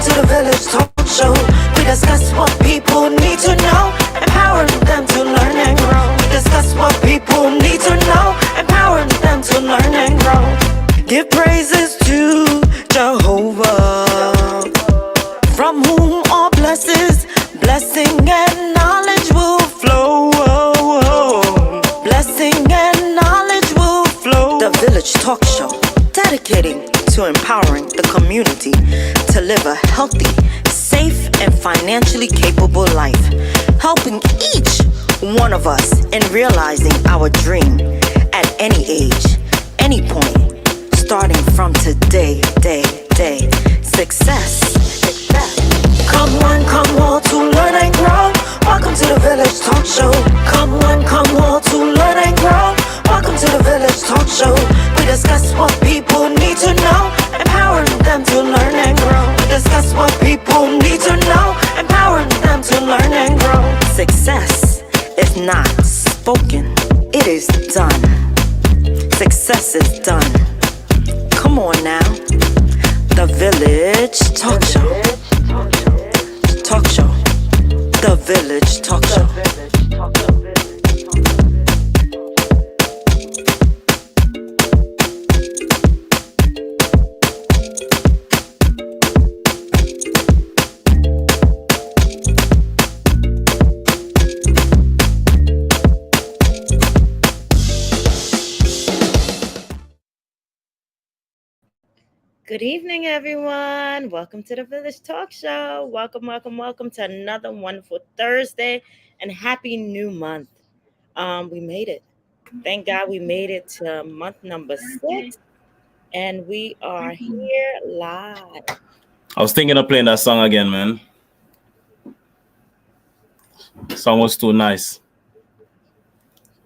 to the Village Talk Show. We discuss what people need to know, empowering them to learn and grow. We discuss what people need to know, empowering them to learn and grow. Give praises to Jehovah, from whom all blessing and knowledge will flow. Blessing and knowledge will flow. The Village Talk Show, dedicating to empowering the community to live a healthy, safe, and financially capable life, helping each one of us in realizing our dream at any age, any point, starting from today, day. Success. Come all to learn and grow. Welcome to the Village Talk Show. Come all to learn and grow. Welcome to the Village Talk Show. We discuss what people need to know, empowering them to learn and grow. We discuss what people need to know, empowering them to learn and grow. Success is not spoken, it is done. Success is done. Come on now. The Village Talk Show. Talk Show. The Village Talk Show. Good evening, everyone. Welcome to the Village Talk Show. Welcome to another wonderful Thursday and happy new month. We made it. Thank God we made it to month number 6, and we are here live. I was thinking of playing that song again, man. The song was too nice.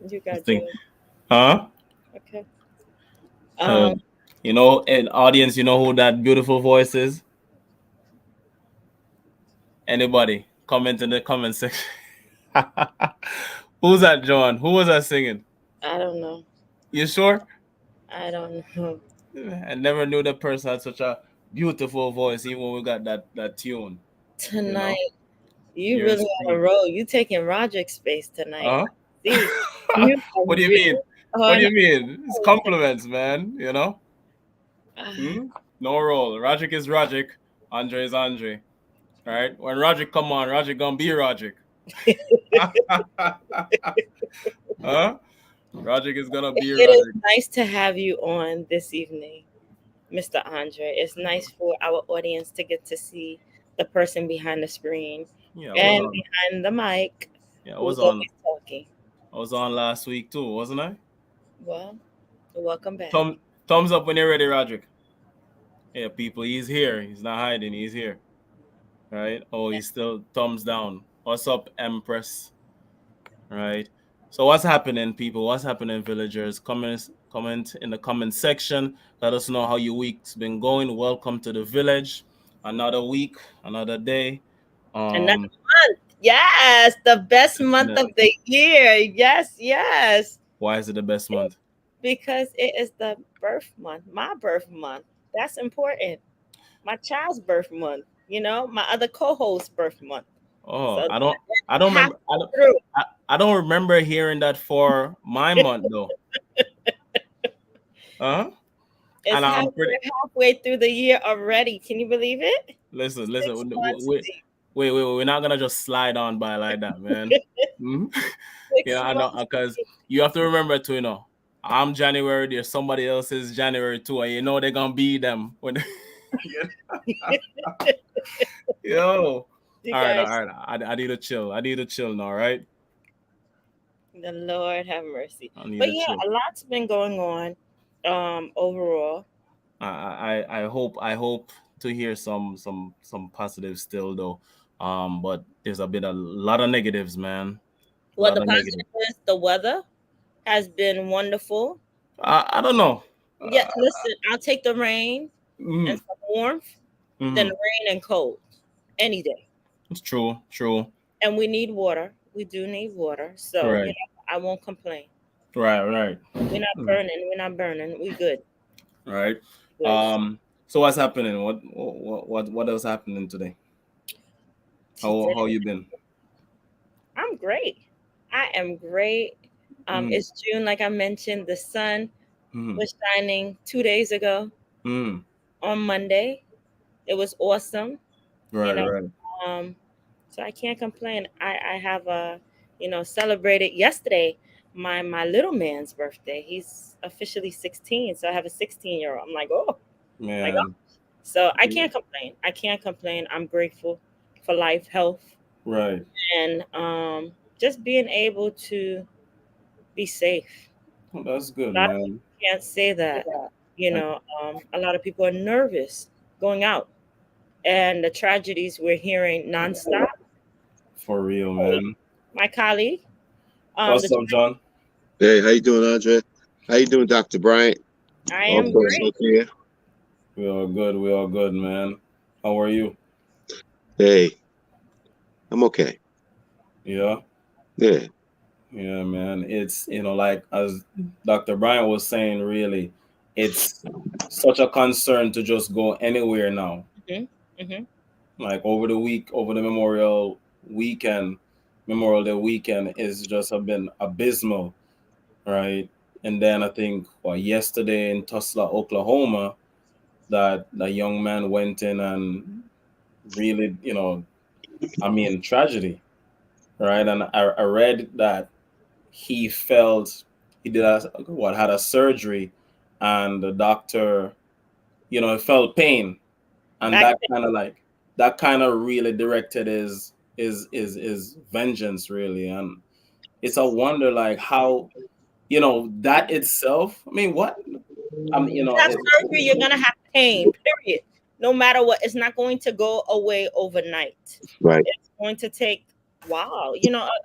You guys Huh? Okay. You know, in audience, you know who that beautiful voice is? Anybody? Comment in the comment section. Who's that, John? Who was that singing? I don't know. You sure? I don't know. I never knew that person had such a beautiful voice, even when we got that tune. Tonight, you really on a roll. You taking Roderick's space tonight. See? What do you mean? What do you mean? It's compliments, man. You know? No role. Roderick is Roderick. Andre is Andre. All right? When Roderick come on, Roderick gonna be Roderick. Roderick is gonna be Roderick. It is nice to have you on this evening, Mr. Andre. It's nice for our audience to get to see the person behind the screen and behind the mic. Yeah, I was on talking. I was on last week too, wasn't I? Well, welcome back. Thumbs up when you're ready, Roderick. Yeah, people, he's here. He's not hiding. He's here. Right? Oh, he's still thumbs down. What's up, Empress? Right? So what's happening, people? What's happening, villagers? Comment in the comment section. Let us know how your week's been going. Welcome to the village. Another week, another day. Another month. Yes, the best month of the year. Yes. Why is it the best month? Because it is the birth month, my birth month. That's important. My child's birth month. You know, my other co-host's birth month. Oh, so I don't remember hearing that for my month though. It's halfway through the year already. Can you believe it? Listen. Wait. We're not gonna just slide on by like that, man. Yeah, I know, because you have to remember too. You know, I'm January. There's somebody else's January too, and you know they're gonna be them when. Yo. All right. I need to chill. I need to chill now, right? The Lord have mercy. But yeah, a lot's been going on. Overall. I hope to hear some positives still though. But there's a lot of negatives, man. Well, the positive is the weather has been wonderful. I don't know. Yeah, listen, I'll take the rain and some warmth than the rain and cold any day. It's true. And we need water. We do need water. So you know, I won't complain. Right. We're not burning. We good. Right. So what's happening? What else happening today? Today, How you been? I'm great. I am great. Mm, It's June, like I mentioned. The sun mm, was shining 2 days ago mm. on Monday. It was awesome, you Right, know. right. Um, so I can't complain. I have celebrated yesterday my little man's birthday. He's officially 16, so I have a 16-year-old. I'm like, oh my god. Man. So I can't complain. I can't complain. I'm grateful for life, health, Right. and just being able to be safe. Well, that's good, A lot of man. people can't say that. Like, A lot of people are nervous going out, and the tragedies we're hearing nonstop. for real, man. My colleague, What's the up, John? Hey, how you doing, Andre? How you doing, Dr. Bryant? I All am folks great. okay? We all good. We all good, man. How are you? Hey, I'm okay. Yeah. Yeah. Yeah, man. It's, like as Dr. Bryant was saying, really, it's such a concern to just go anywhere now. Hmm. Hmm. Like over the week, over the weekend, Memorial Day weekend is just have been abysmal, right? And then I think yesterday in Tulsa, Oklahoma, that the young man went in and really, I mean, tragedy, right? And I read that he felt he did had a surgery, and the doctor, felt pain, and Back that kind of really directed his vengeance, really. And it's a wonder, like, how, that itself, I mean, what, you have surgery, you're gonna have pain. Period. No matter what, it's not going to go away overnight. Right. It's going to take wow,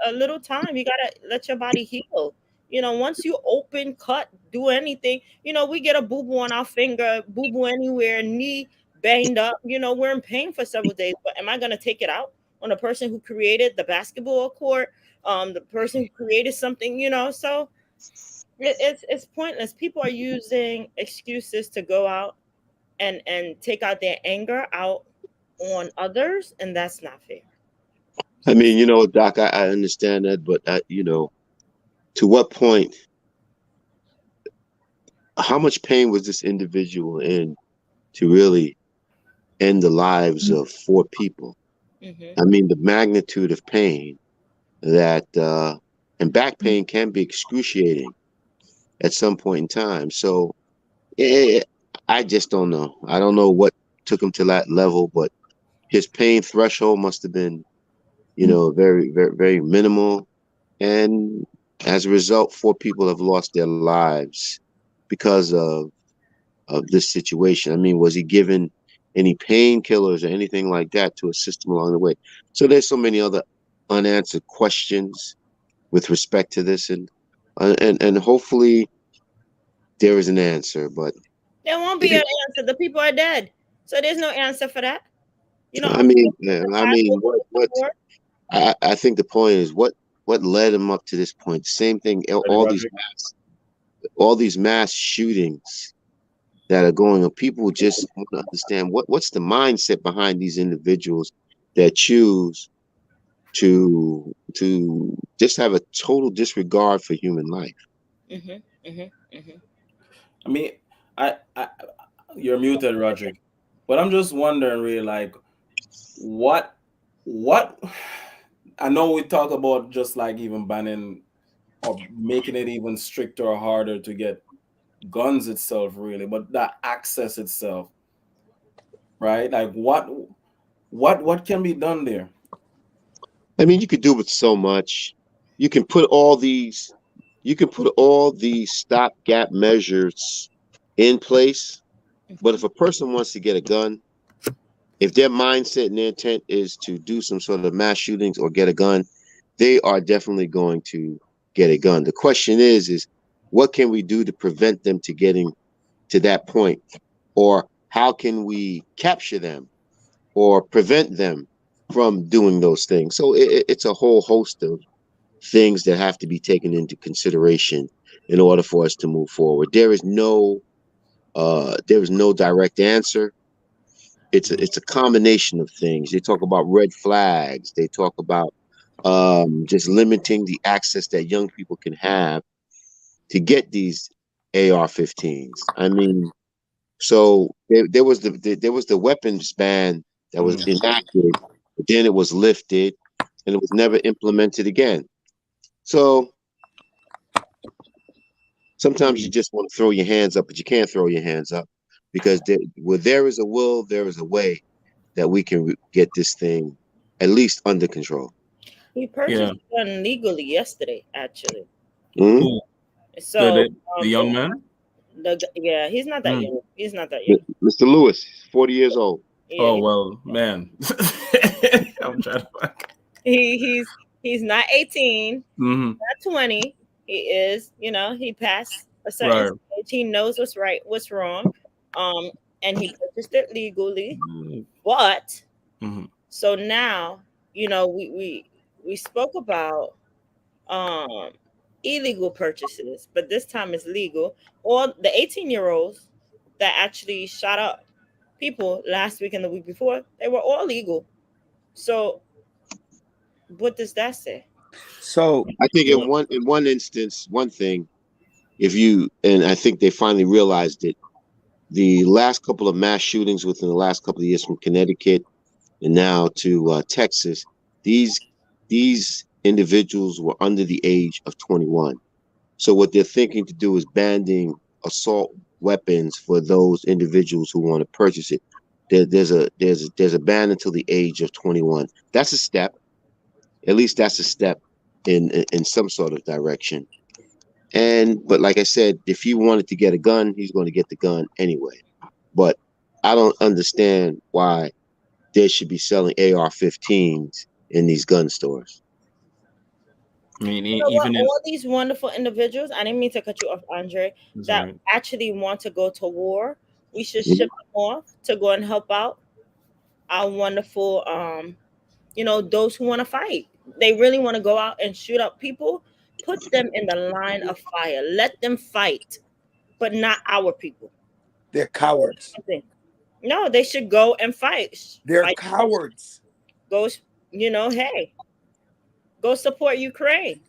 a little time. You gotta let your body heal. Once you open, cut, do anything, we get a boo boo on our finger, boo boo anywhere, knee banged up, we're in pain for several days. But am I gonna take it out on the person who created the basketball court, the person who created something, so it's pointless. People are using excuses to go out and take out their anger out on others, and that's not fair. I mean, Doc, I understand that, but to what point, how much pain was this individual in to really end the lives of four people? Hmm. I mean, the magnitude of pain that, and back pain can be excruciating at some point in time. So, eh, I just don't know. I don't know what took him to that level, but his pain threshold must have been, very, very, very minimal. And as a result, four people have lost their lives because of this situation. I mean, was he given any painkillers or anything like that to assist him along the way? So there's so many other unanswered questions with respect to this, and hopefully there is an answer. But There won't be an answer. The people are dead, so there's no answer for that. I I'm mean, sure the I Bible mean, was what before. I think the point is what led him up to this point. Same thing. Ready, Roderick? All these mass shootings that are going on. People just want to understand what's the mindset behind these individuals that choose to just have a total disregard for human life. Hmm. Hmm. Hmm. I mean, I you're muted, Roderick. But I'm just wondering, really, like, what what I know we talk about just like even banning or making it even stricter or harder to get guns itself, really, but that access itself, right? Like, what can be done there? I mean, you could do with so much. You can put all these you can put all these stopgap measures in place, but if a person wants to get a gun, if their mindset and their intent is to do some sort of mass shootings or get a gun, they are definitely going to get a gun. The question is what can we do to prevent them to getting to that point? Or how can we capture them or prevent them from doing those things? So it's a whole host of things that have to be taken into consideration in order for us to move forward. There is no There was no direct answer. It's a combination of things. They talk about red flags. They talk about just limiting the access that young people can have to get these AR-15s. I mean, so there was the weapons ban that was Mm. enacted, but then it was lifted, and it was never implemented again. So sometimes you just want to throw your hands up, but you can't throw your hands up because where there is a will, there is a way that we can get this thing at least under control. He Yeah. purchased one legally yesterday, actually. Mhm. Who? The, So, the the young man? yeah, he's not that Mm. young. He's not that young. Mr. Lewis, 40 years old. Yeah, Oh well, man. I'm trying to. he's not 18, Hmm. not 20. He is, he passed a certain Right. stage. He knows what's right, what's wrong. Um, and he purchased it legally. But Mm-hmm. so now, we spoke about um illegal purchases, but this time it's legal. Or the 18-year-olds that actually shot up people last week and the week before, they were all legal. So what does that say? So I think Yeah. in one instance, one thing, if you and I think they finally realized it, the last couple of mass shootings within the last couple of years from Connecticut and now to Texas, these these individuals were under the age of 21. So what they're thinking to do is banning assault weapons for those individuals who want to purchase it. There's a ban until the age of 21. That's a step. At least that's a step in some sort of direction. But like I said, if he wanted to get a gun, he's going to get the gun anyway. But I don't understand why they should be selling AR-15s in these gun stores. I mean, You know what? even in. All these wonderful individuals, I didn't mean to cut you off, Andre, that Sorry. actually want to go to war, we should Mhm. ship them off to go and help out our wonderful, those who want to fight. They really want to go out and shoot up people. Put them in the line of fire. Let them fight, but not our people. they're cowards. I think. No, they should go and fight. They're Fight. cowards. Go, hey, go support Ukraine.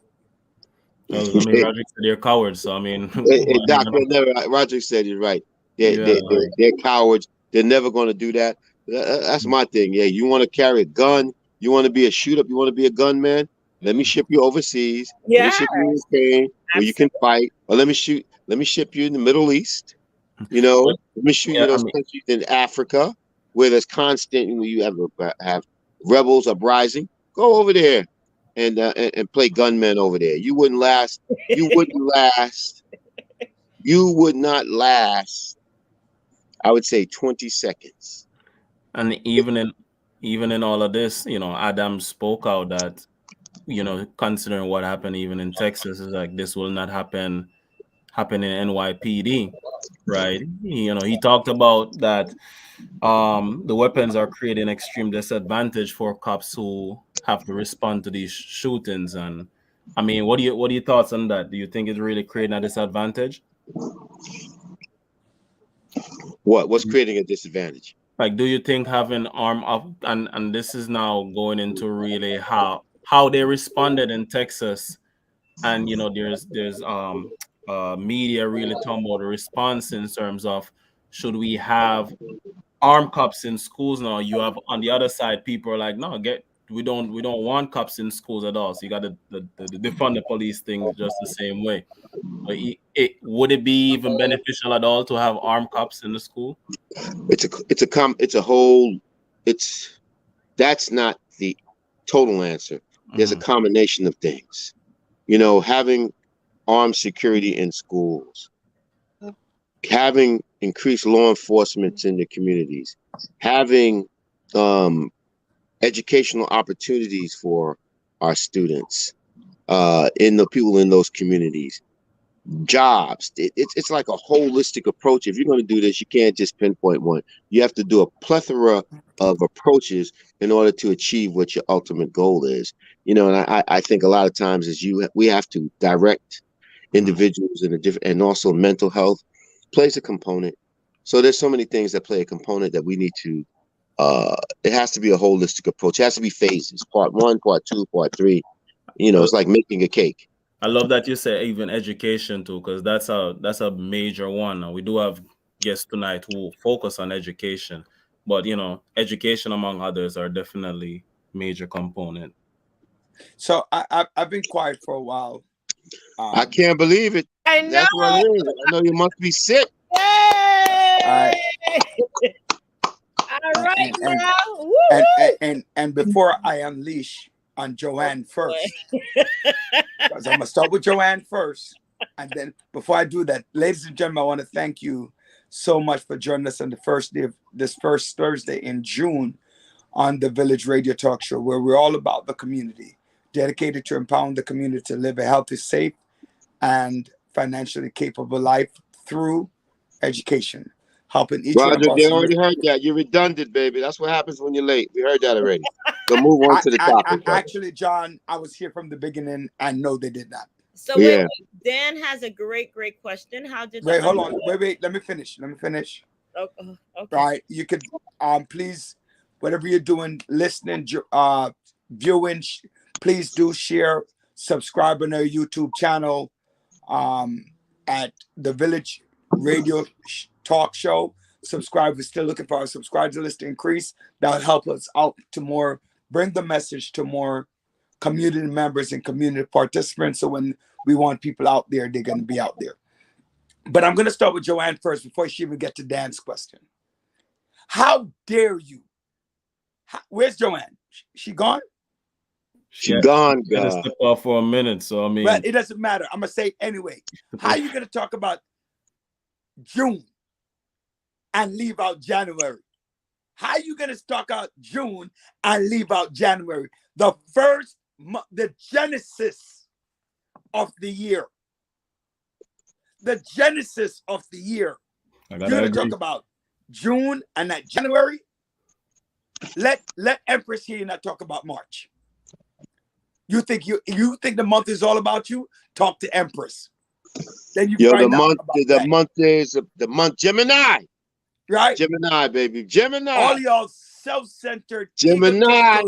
Well, I mean, Roger said they're cowards, so I mean, why Doc, even? they're never. Roderick said it right. Yeah, like. They're cowards. They're never going to do that. That's my thing. Yeah, you want to carry a gun? You want to be a shoot up? You want to be a gunman? Let me ship you overseas. Let me Yeah, ship you in Ukraine where you can absolutely. fight. Or let me shoot. Let me ship you in the Middle East. Well, Let me shoot you yeah, in I those mean, countries in Africa where there's constant. Where you have rebels uprising. Go over there and play gunman over there. You wouldn't last. You wouldn't last. You would not last, I would say, 20 seconds. and even in all of this, Adam spoke out that, considering what happened even in Texas, is like this will not happen in NYPD, right? He talked about that the weapons are creating extreme disadvantage for cops who have to respond to these shootings. And I mean, what are your thoughts on that? Do you think it's really creating a disadvantage? What's creating a disadvantage? Like, do you think having arm up, and this is now going into really how they responded in Texas, and there's media really talking about the response in terms of should we have armed cops in schools now? You have on the other side people are like, no, we don't want cops in schools at all. So you got the defund the police thing just the same way. But would it be even beneficial at all to have armed cops in the school? It's a whole. It's That's not the total answer. There's a Hmm. combination of things. Having armed security in schools, having increased law enforcement in the communities, having um, educational opportunities for our students, in the people in those communities, jobs. It's like a holistic approach. If you're going to do this, you can't just pinpoint one. You have to do a plethora of approaches in order to achieve what your ultimate goal is. And I think a lot of times is we have to direct Hmm. individuals in a different, and also mental health plays a component. So there's so many things that play a component that we need to. It has to be a holistic approach. It has to be phases. Part 1, part 2, part 3. It's like making a cake. I love that you say even education too, because that's a major one. And we do have guests tonight who focus on education, but education among others are definitely major component. So I've been quiet for a while. I can't believe it. I know. That's what it is. I know you must be sick. Yay! All right, now. And before I unleash on Joanne first, because I'm gonna start with Joanne first, and then before I do that, ladies and gentlemen, I want to thank you so much for joining us on the first day of this first Thursday in June on the Village Radio Talk Show, where we're all about the community, dedicated to empowering the community to live a healthy, safe, and financially capable life through education, helping each one of Roger, us. they already heard that. You're redundant, baby. That's what happens when you're late. We heard that already. So move on to the topic. Actually, John, I was here from the beginning, and no, they did not. So wait, Dan has a great question. How did? Wait, hold on. Wait. Let me finish. Oh, okay. Right. You could please, whatever you're doing, listening, viewing, please do share, subscribe on our YouTube channel at the Village Radio Talk Show. Subscribe. We're still looking for our subscriber list to increase. That'll help us out to more, bring the message to more community members and community participants. So when we want people out there, they're going to be out there. But I'm going to start with Joanne first before she even get to Dan's question. How dare you? Where's Joanne? She gone? She gone, God. Step off for a minute, so I mean. But it doesn't matter. I'm going to say it anyway. How are you going to talk about June and leave out January? How are you going to talk out June and leave out January? The first month, the genesis of the year. The genesis of the year. You're going to talk about June and not January. Let Empress here not talk about March. You think the month is all about you? Talk to Empress. Then you find out the month is the month Gemini. Right? Gemini, baby. Gemini. All y'all self-centered Gemini.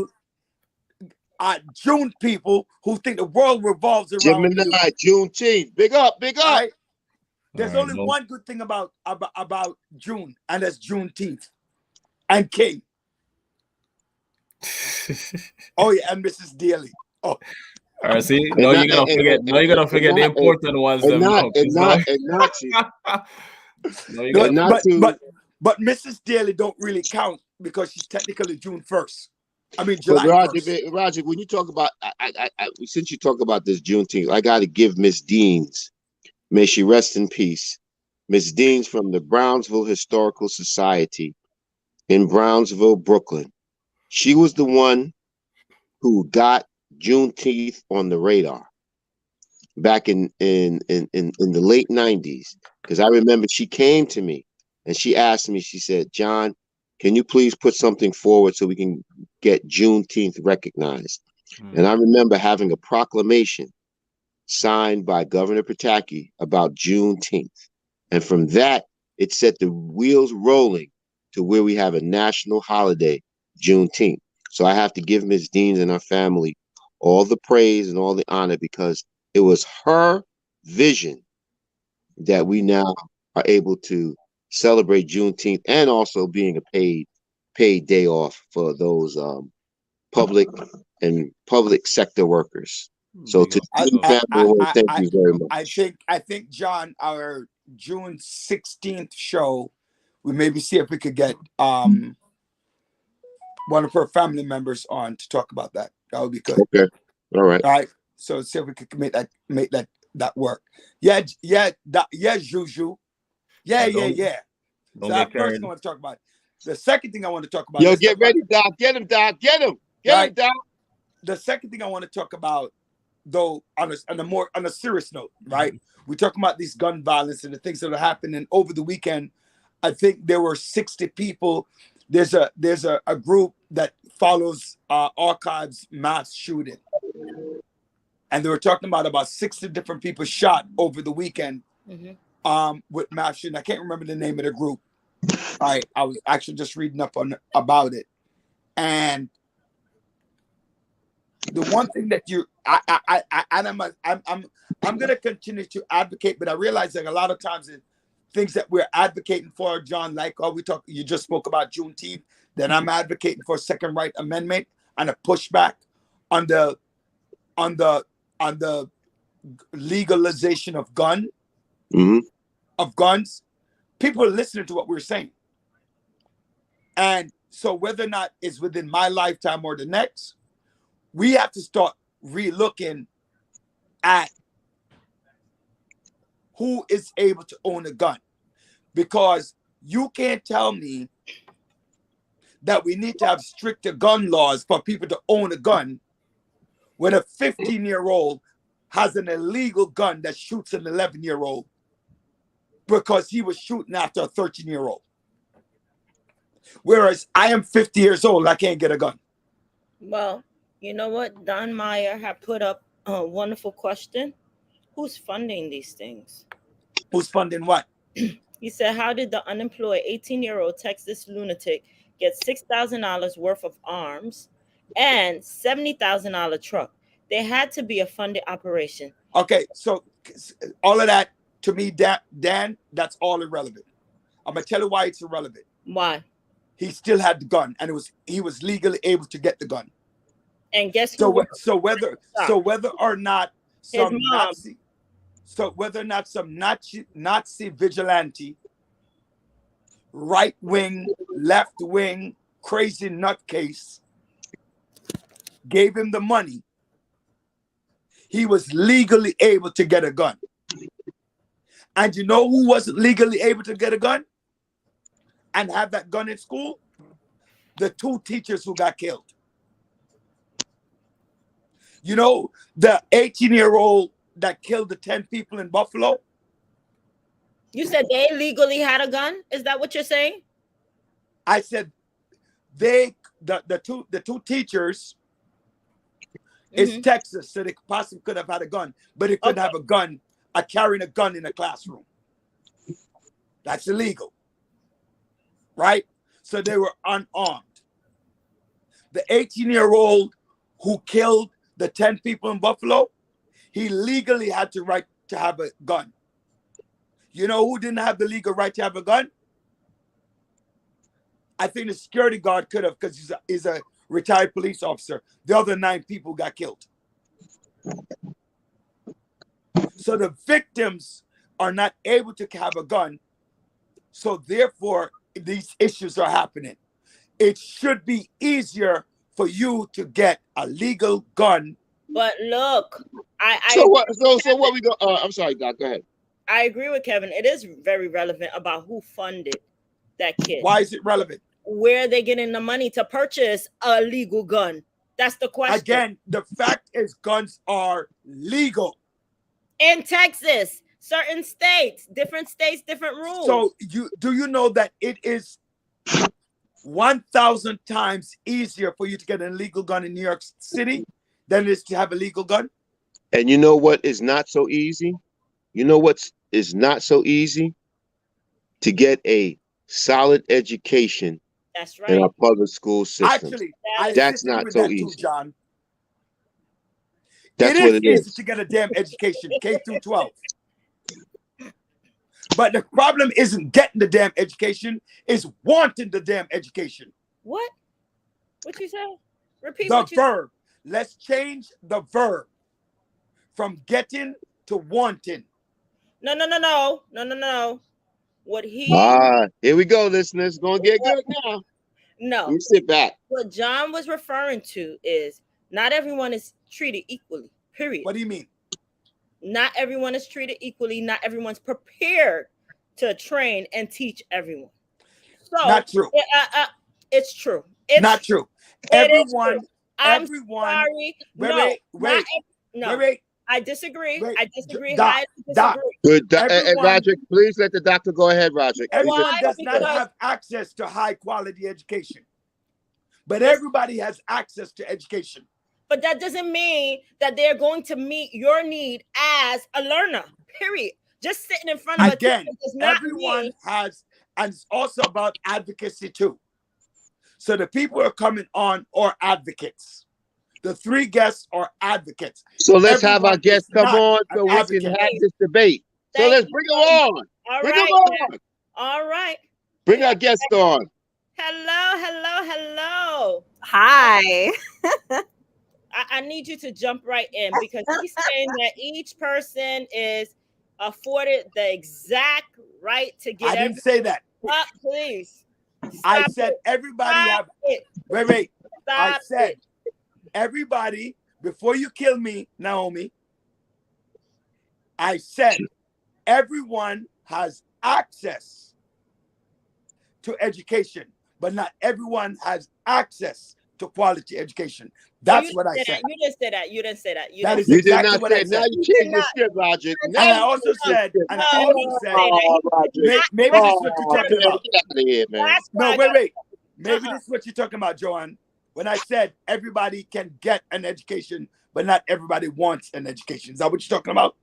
June people who think the world revolves around Gemini, Juneteenth. Big up. Right? There's only one good thing about June, and that's Juneteenth and King. Oh yeah, and Mrs. Daly. Oh. All right, see, you're gonna forget the important ones. But Mrs. Daly don't really count because she's technically June 1st. I mean July 1st. Roger, when you talk about, since you talk about this Juneteenth, I got to give Miss Deans, may she rest in peace. Miss Deans from the Brownsville Historical Society in Brownsville, Brooklyn. She was the one who got Juneteenth on the radar back in the late 90s. Because I remember she came to me and she asked me, she said, John, can you please put something forward so we can get Juneteenth recognized? And I remember having a proclamation signed by Governor Pataki about Juneteenth. And from that, it set the wheels rolling to where we have a national holiday, Juneteenth. So I have to give Ms. Deans and her family all the praise and all the honor because it was her vision that we now are able to celebrate Juneteenth and also being a paid day off for those public sector workers. So to the family, thank you very much. I think John, our June 16th show, we maybe see if we could get one of her family members on to talk about that. That would be good. Okay. All right. So see if we could make that work. Yeah, Juju. Yeah. So that first thing I want to talk about. The second thing I want to talk about. Yo, get ready, Doc. Get him, Doc. Get him, Doc. The second thing I want to talk about, though, on a serious note, right? We talk about these gun violence and the things that are happening over the weekend. I think there were 60 people. There's a group that follows Archives mass shooting, and they were talking about 60 different people people shot over the weekend with mass shooting. I can't remember the name of the group, but I was actually just reading up on about it, and the one thing that and I'm going to continue to advocate, but I realize that a lot of times it things that we're advocating for, John, like you just spoke about Juneteenth, then I'm advocating for Second Right Amendment and a pushback on the legalization of Mhm. guns. People are listening to what we're saying. And so whether or not it's within my lifetime or the next, we have to start re-looking at who is able to own a gun. Because you can't tell me that we need to have stricter gun laws for people to own a gun when a 15-year-old has an illegal gun that shoots an 11-year-old because he was shooting after a 13-year-old. Whereas I am 50 years old, I can't get a gun. Well, you know what? Don Meyer had put up a wonderful question. Who's funding these things? Who's funding what? He said, how did the unemployed 18-year-old Texas lunatic get $6,000 worth of arms and $70,000 truck? There had to be a funded operation. Okay, so all of that, to me, Dan, that's all irrelevant. I'm going to tell you why it's irrelevant. Why? He still had the gun, and he was legally able to get the gun. And guess who? So whether or not some Nazi vigilante, right wing, left wing, crazy nutcase gave him the money, he was legally able to get a gun. And you know who wasn't legally able to get a gun and have that gun in school? The 2 teachers who got killed. You know, the 18-year-old that killed the 10 people in Buffalo? You said they legally had a gun? Is that what you're saying? I said the two teachers is Texas, so they possibly could have had a gun, but they couldn't have a gun, carrying a gun in a classroom. That's illegal. Right? So they were unarmed. The 18-year-old who killed the 10 people in Buffalo, he legally had the right to have a gun. You know who didn't have the legal right to have a gun? I think the security guard could have, because he's a retired police officer. The other 9 people got killed. So the victims are not able to have a gun. So therefore, these issues are happening. It should be easier for you to get a legal gun. But look, So what we go? I'm sorry, Doc. Go ahead. I agree with Kevin. It is very relevant about who funded that kid. Why is it relevant? Where are they getting the money to purchase a legal gun? That's the question. Again, the fact is guns are legal. In Texas, certain states, different rules. So do you know that it is 1,000 times easier for you to get an illegal gun in New York City than it is to have a legal gun? And you know what is not so easy? You know what is not so easy? To get a solid education. That's right. In our public school system. Actually, that's not so easy, too, John. That's what it is. Easy to get a damn education, K through 12. But the problem isn't getting the damn education, it's wanting the damn education. What? What you say? Repeat the what you verb. Let's change the verb from getting to wanting. No. What he here we go, listeners. Gonna get good now. No. You sit back. What John was referring to is not everyone is treated equally. Period. What do you mean? Not everyone is treated equally. Not everyone's prepared to train and teach everyone. So not true. It's true. It's not true. Everyone. Sorry. Wait. I disagree. I disagree. Good. Roger, please let the doctor go ahead, Roger. Everyone does not have access to high quality education. But everybody has access to education. But that doesn't mean that they're going to meet your need as a learner. Period. Just sitting in front of everyone has and it's also about advocacy too. So the people who are coming on are advocates. The 3 guests are advocates. So let's have our Everyone guests is come not on an so we can advocate. have this debate. So Thank let's you. bring them on. All Bring them right. on. All right. Bring our guests on. Hello. Hi. I need you to jump right in because he's saying that each person is afforded the exact right to get I didn't say that. up, please. I Stop said it. everybody Stop have. it. Wait. I Stop said it. everybody, before you kill me, Naomi, I said everyone has access to education, but not everyone has access to quality education. That's what I said. You didn't say that. You didn't say that. That is You did exactly not what say I it. Now said. you changed the script, Roger. And Now I you also changed the said, script. and I No, also he didn't said, say that. Roger. maybe this is what you're talking about. Get out of here, man. That's No, why wait. Maybe this is what you're talking about, Joanne. When I said everybody can get an education, but not everybody wants an education. Is that what you're talking about?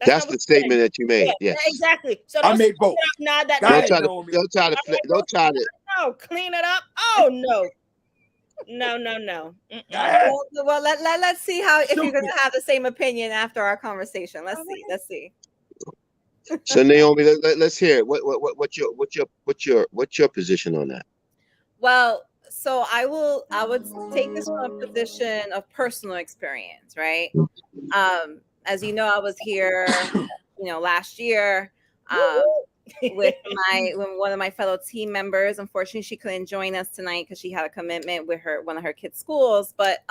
That's the statement that you made. Yeah, Yes. exactly. So I don't made both. now that Go Don't ahead, try to. Naomi. Don't try to. Don't try to. no, clean it up. Oh no. No. Go ahead. Well, let's see how if Shoot you're going me. to have the same opinion after our conversation. Let's see. So Naomi, let's hear it. What's your position on that? Well, so I would take this from a position of personal experience, right? As you know, I was here, last year with one of my fellow team members. Unfortunately, she couldn't join us tonight because she had a commitment with one of her kids' schools. But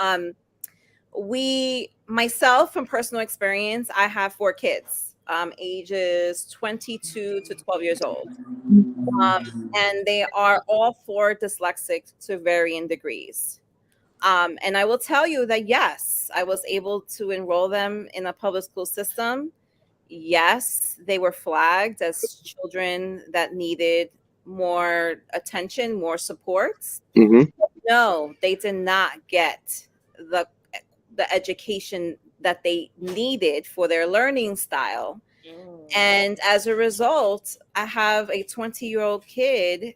myself, from personal experience, I have 4 kids, ages 22 to 12 years old. And they are all 4 dyslexic to varying degrees. And I will tell you that, yes, I was able to enroll them in a public school system. Yes, they were flagged as children that needed more attention, more supports. Mm-hmm. No, they did not get the education that they needed for their learning style. And as a result, I have a 20-year-old kid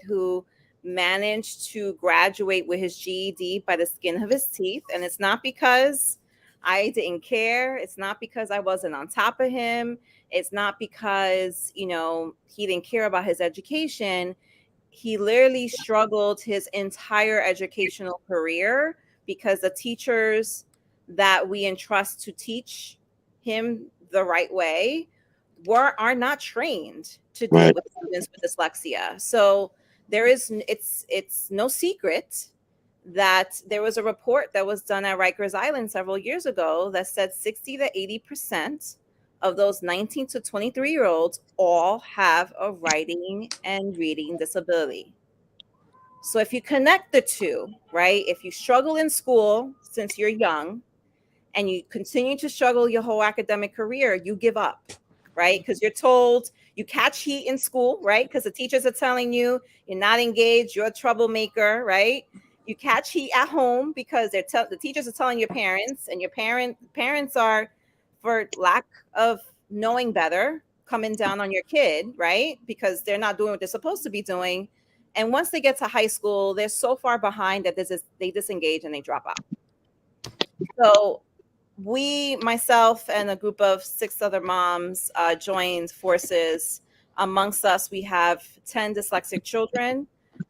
who managed to graduate with his GED by the skin of his teeth. And it's not because I didn't care. It's not because I wasn't on top of him. It's not because, he didn't care about his education. He literally struggled his entire educational career because the teachers that we entrust to teach him the right way are not trained to deal with students with dyslexia. So it's no secret that there was a report that was done at Rikers Island several years ago that said 60 to 80% of those 19 to 23-year-olds all have a writing and reading disability. So if you connect the two, right? If you struggle in school since you're young and you continue to struggle your whole academic career, you give up, right? Because you're told you catch heat in school, right? Because the teachers are telling you you're not engaged, you're a troublemaker, right? You catch heat at home because the teachers are telling your parents, and your parents are, for lack of knowing better, coming down on your kid, right? Because they're not doing what they're supposed to be doing. And once they get to high school, they're so far behind that they disengage and they drop out. So myself and a group of 6 other moms joined forces. Amongst us, we have 10 dyslexic children,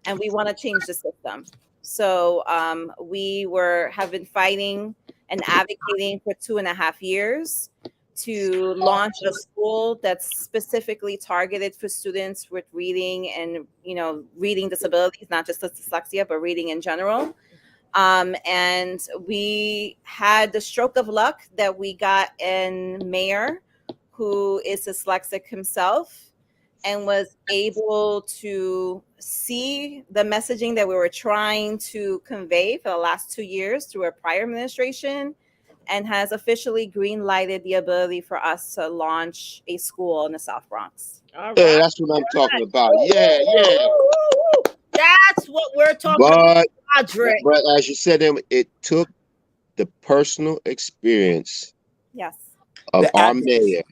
and we want to change the system. So we have been fighting and advocating for 2.5 years to launch a school that's specifically targeted for students with reading and reading disabilities, not just dyslexia, but reading in general. And we had the stroke of luck that we got a mayor who is dyslexic himself and was able to see the messaging that we were trying to convey for the last 2 years through a prior administration, and has officially green-lighted the ability for us to launch a school in the South Bronx. All right. Yeah, that's what I'm talking about. Yeah. That's what we're talking about, Roderick. But as you said, it took the personal experience Yes. of The our advocacy. mayor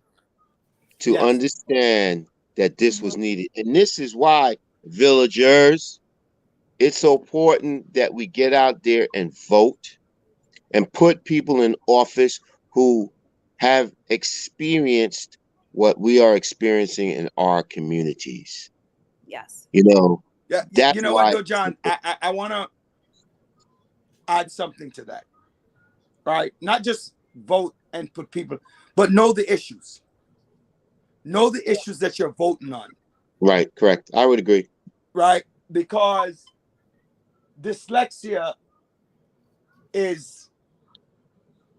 to Yes. understand that this was needed. And this is why, villagers, it's so important that we get out there and vote and put people in office who have experienced what we are experiencing in our communities. Yes. You know, Yeah, that's you know what, why. though, John? I want to add something to that, right? Not just vote and put people, but know the issues. Know the issues that you're voting on, Right, correct. I would agree. right? Because dyslexia is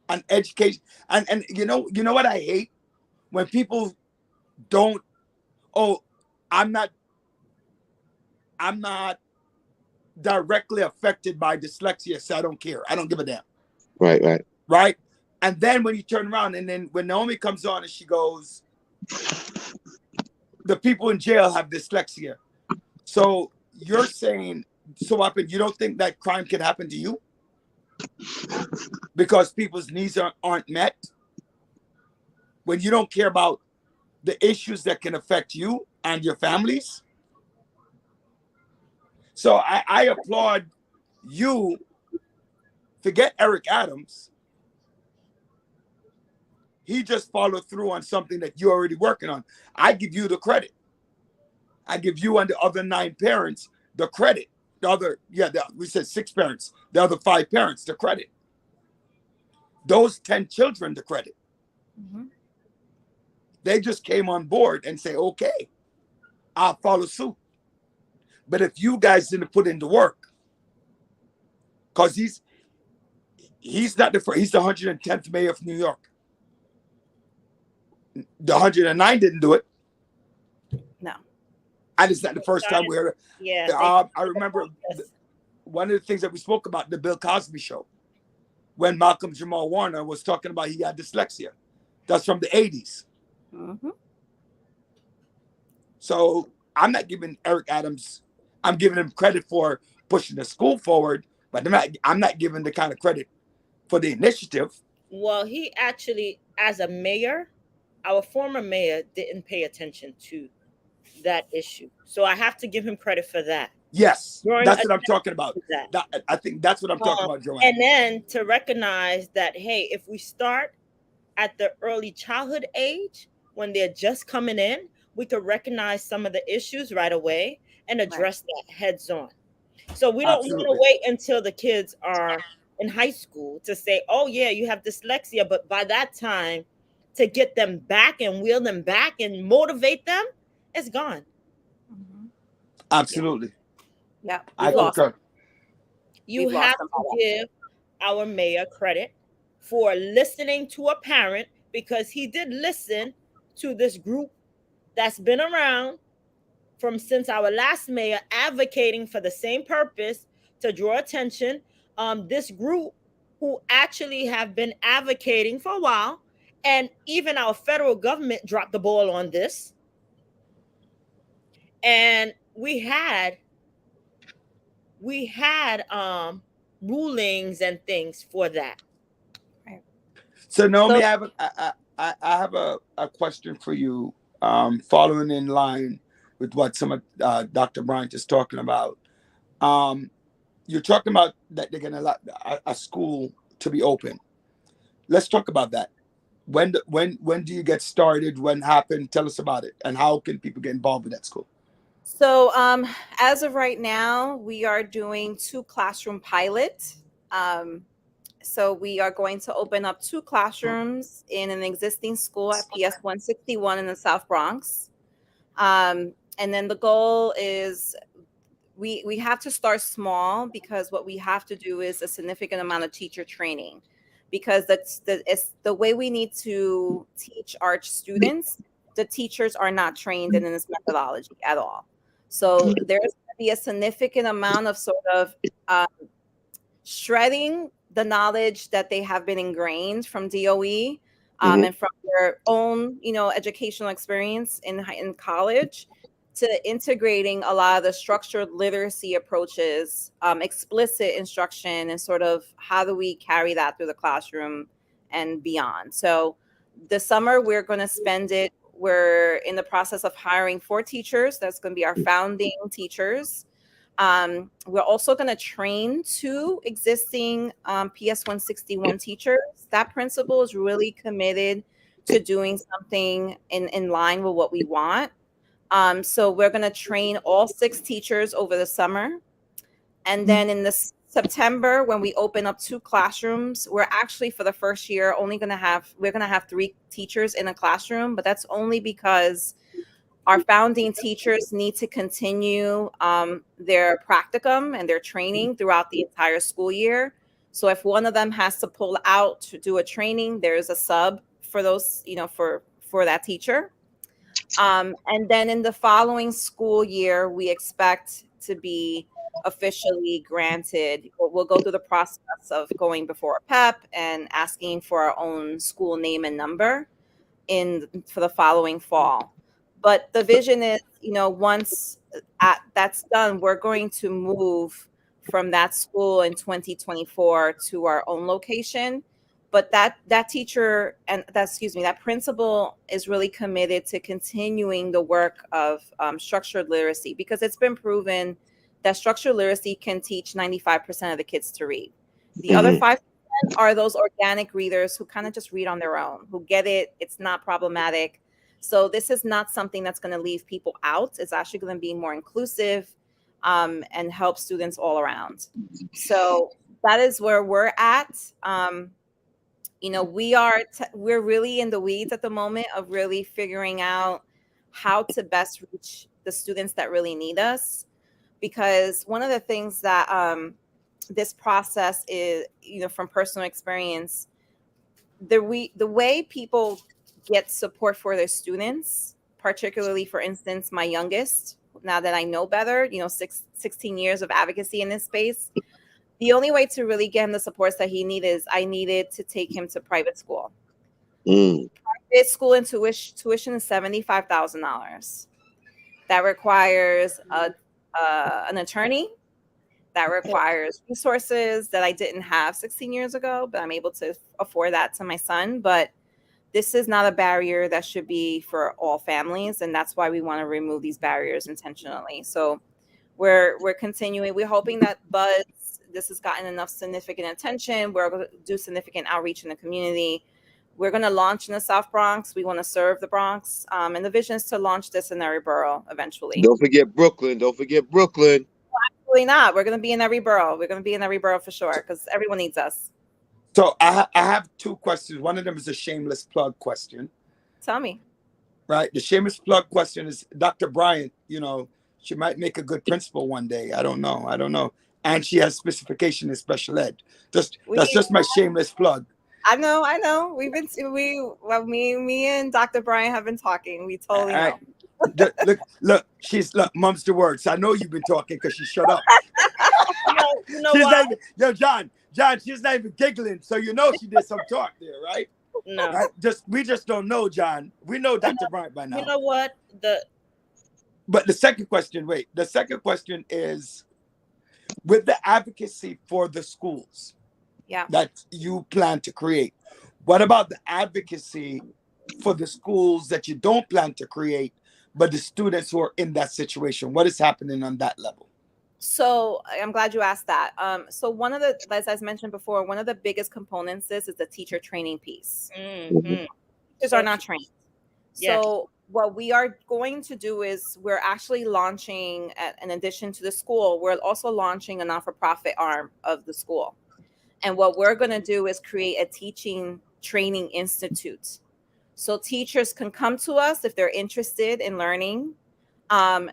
an education, and you know what I hate when people don't. Oh, I'm not. I'm not directly affected by dyslexia, so I don't care. I don't give a damn. Right, right. Right? And then when you turn around, and then when Naomi comes on and she goes, the people in jail have dyslexia. So you're saying, so up, and you don't think that crime can happen to you because people's needs aren't met when you don't care about the issues that can affect you and your families? So I applaud you. Forget Eric Adams. He just followed through on something that you're already working on. I give you the credit. I give you and the other 9 parents the credit. The other, we said 6 parents. The other 5 parents the credit. Those 10 children the credit. Mm-hmm. They just came on board and say, okay, I'll follow suit. But if you guys didn't put in the work, because he's not the first, he's the 110th mayor of New York. The 109 didn't do it. No. And it's not the first time we heard it. Yeah. I remember one of the things that we spoke about, the Bill Cosby show, when Malcolm Jamal Warner was talking about he had dyslexia. That's from the 80s. Mm-hmm. So I'm not giving Eric Adams, I'm giving him credit for pushing the school forward, but I'm not giving the kind of credit for the initiative. Well, he actually, as a mayor, our former mayor didn't pay attention to that issue. So I have to give him credit for that. Yes, Drawing that's what I'm talking about. that. I think that's what I'm talking about, Joanne. And then to recognize that, hey, if we start at the early childhood age, when they're just coming in, we could recognize some of the issues right away and address that heads on. So we don't want to wait until the kids are in high school to say, oh, yeah, you have dyslexia. But by that time, to get them back and wheel them back and motivate them, it's gone. Mm-hmm. Absolutely. Yeah. I concur. You have to give our mayor credit for listening to a parent, because he did listen to this group that's been around from since our last mayor, advocating for the same purpose, to draw attention. This group who actually have been advocating for a while, and even our federal government dropped the ball on this. And we had rulings and things for that. So Naomi, I have a question for you, following in line with what some of Dr. Bryant is talking about. You're talking about that they're going to allow a school to be open. Let's talk about that. When do you get started? When happened? Tell us about it, and how can people get involved with that school? So as of right now, we are doing 2 classroom pilots. So we are going to open up 2 classrooms in an existing school at PS 161 in the South Bronx. And then the goal is we have to start small, because what we have to do is a significant amount of teacher training, because it's the way we need to teach our students. The teachers are not trained in this methodology at all. So there's going to be a significant amount of sort of shredding the knowledge that they have been ingrained from DOE, and from their own, educational experience in college, to integrating a lot of the structured literacy approaches, explicit instruction, and sort of how do we carry that through the classroom and beyond. So this summer, we're going to spend it we're in the process of hiring 4 teachers. That's going to be our founding teachers. We're also going to train 2 existing PS 161 teachers. That principal is really committed to doing something in line with what we want. So we're going to train all 6 teachers over the summer. And then in this September, when we open up 2 classrooms, we're actually for the first year we're going to have 3 teachers in a classroom, but that's only because our founding teachers need to continue their practicum and their training throughout the entire school year. So if one of them has to pull out to do a training, there's a sub for those, for that teacher. And then in the following school year, we expect to be officially granted. We'll go through the process of going before a PEP and asking for our own school name and number for the following fall. But the vision is, once that's done, we're going to move from that school in 2024 to our own location. But that teacher that principal is really committed to continuing the work of structured literacy, because it's been proven that structured literacy can teach 95% of the kids to read. The other 5% are those organic readers who kind of just read on their own, who get it. It's not problematic. So this is not something that's going to leave people out. It's actually going to be more inclusive and help students all around. So that is where we're at. We're really in the weeds at the moment of really figuring out how to best reach the students that really need us. Because one of the things that this process is, from personal experience, the way people get support for their students, particularly, for instance, my youngest, now that I know better, 16 years of advocacy in this space, the only way to really get him the supports that he needed is I needed to take him to private school. Private school and tuition is $75,000. That requires an attorney. That requires resources that I didn't have 16 years ago, but I'm able to afford that to my son. But this is not a barrier that should be for all families, and that's why we want to remove these barriers intentionally. So we're continuing. We're hoping that this has gotten enough significant attention. We're going to do significant outreach in the community. We're going to launch in the South Bronx. We want to serve the Bronx. And the vision is to launch this in every borough eventually. Don't forget Brooklyn. Absolutely not. We're going to be in every borough. We're going to be in every borough for sure, because everyone needs us. So I have 2 questions. One of them is a shameless plug question. Tell me. Right. The shameless plug question is Dr. Bryant, she might make a good principal one day. I don't know. And she has specification in special ed. That's just my shameless plug. I know. Me and Dr. Bryant have been talking. We totally know. Look, mum's the word. So I know you've been talking because she shut up. You know She's what? John, she's not even giggling. So she did some talk there, right? No. Right? We just don't know, John. We know Dr. Bryant by now. You know what? But the second question is, with the advocacy for the schools that you plan to create, what about the advocacy for the schools that you don't plan to create, but the students who are in that situation? What is happening on that level? So I'm glad you asked that. So one of the, as I mentioned before, one of the biggest components is the teacher training piece. Mm-hmm. Teachers are not trained. Yes. So what we are going to do is we're actually launching, in addition to the school, we're also launching a not-for-profit arm of the school. And what we're going to do is create a teaching training institute. So teachers can come to us if they're interested in learning.